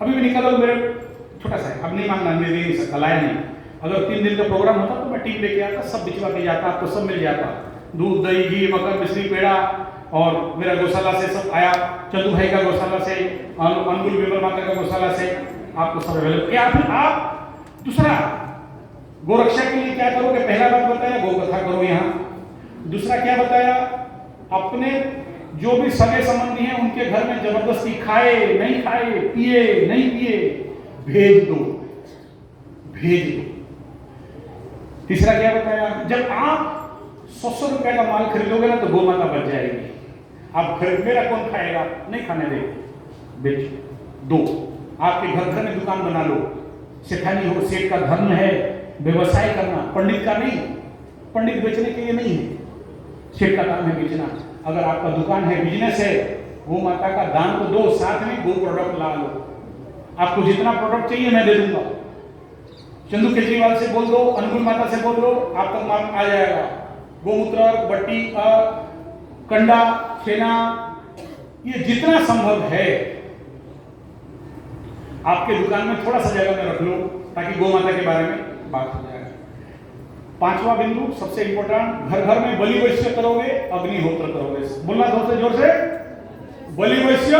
S1: अभी भी निकालो, मेरे छोटा सा है, अब नहीं मांगना, दे नहीं सकता, लाया नहीं। अगर 3 दिन का प्रोग्राम होता तो मैं टीम लेके आता, सब बिचवा के जाता, आपको सब मिल जाता, दूध दही घी मक्खन मिश्री पेड़ा, और मेरा गौशाला से सब आया, चंदू भाई का गौशाला से, अनुकूल विमल माता का गौशाला से, आपको सब अवेलेबल। या फिर आप दूसरा गोरक्षा के लिए क्या करोगे? पहला बात बताया, गौ कथा करो यहाँ। दूसरा क्या बताया? अपने जो भी सगे संबंधी हैं उनके घर में जबरदस्ती खाए नहीं खाए, पिए नहीं पिए, भेज दो। तीसरा क्या बताया? जब आप 100 रुपए का माल खरीदोगे ना, तो गौ माता बच जाएगी। आप खरीद, मेरा कौन खाएगा? नहीं खाने दे, बेच दो। आपके घर में दुकान बना लो, सेठानी हो, सेठ का धर्म है व्यवसाय करना, पंडित का नहीं। पंडित बेचने के लिए नहीं है, सेठ का काम है बेचना। अगर आपका दुकान है, बिजनेस है, गौ माता का दान तो दो, साथ में गो प्रोडक्ट ला लो। आपको जितना प्रोडक्ट चाहिए मैं दे दूंगा। चंदू केजरीवाल से बोल दो, अनुकूल माता से बोल दो, आप तक माल आ जाएगा। गोमूत्र, बट्टी, कंडा, छेना, ये जितना संभव है आपके दुकान में थोड़ा सा जगह में रख लो, ताकि गौ माता के बारे में बात हो जाए। 5वां बिंदु सबसे इंपॉर्टेंट, घर घर में बलि वैश्य करोगे, अग्निहोत्र करोगे। बोलना जोर से, बलि वैश्य,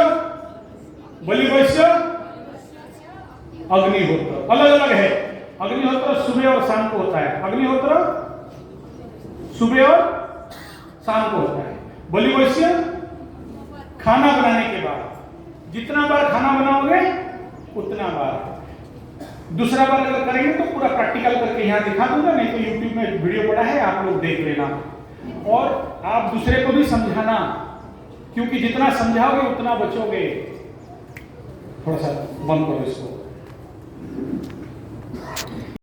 S1: अग्निहोत्र अलग अलग है। अग्निहोत्र सुबह और शाम को होता है, अग्निहोत्र सुबह और शाम को होता है। बोली क्वेश्चन, खाना बनाने के बाद जितना बार खाना बनाओगे उतना बार। दूसरा बार अगर करेंगे तो पूरा प्रैक्टिकल करके यहाँ दिखा दूंगा, नहीं तो यूट्यूब में वीडियो पड़ा है, आप लोग देख लेना और आप दूसरे को भी समझाना, क्योंकि जितना समझाओगे उतना बचोगे। थोड़ा सा बंद करो इसको।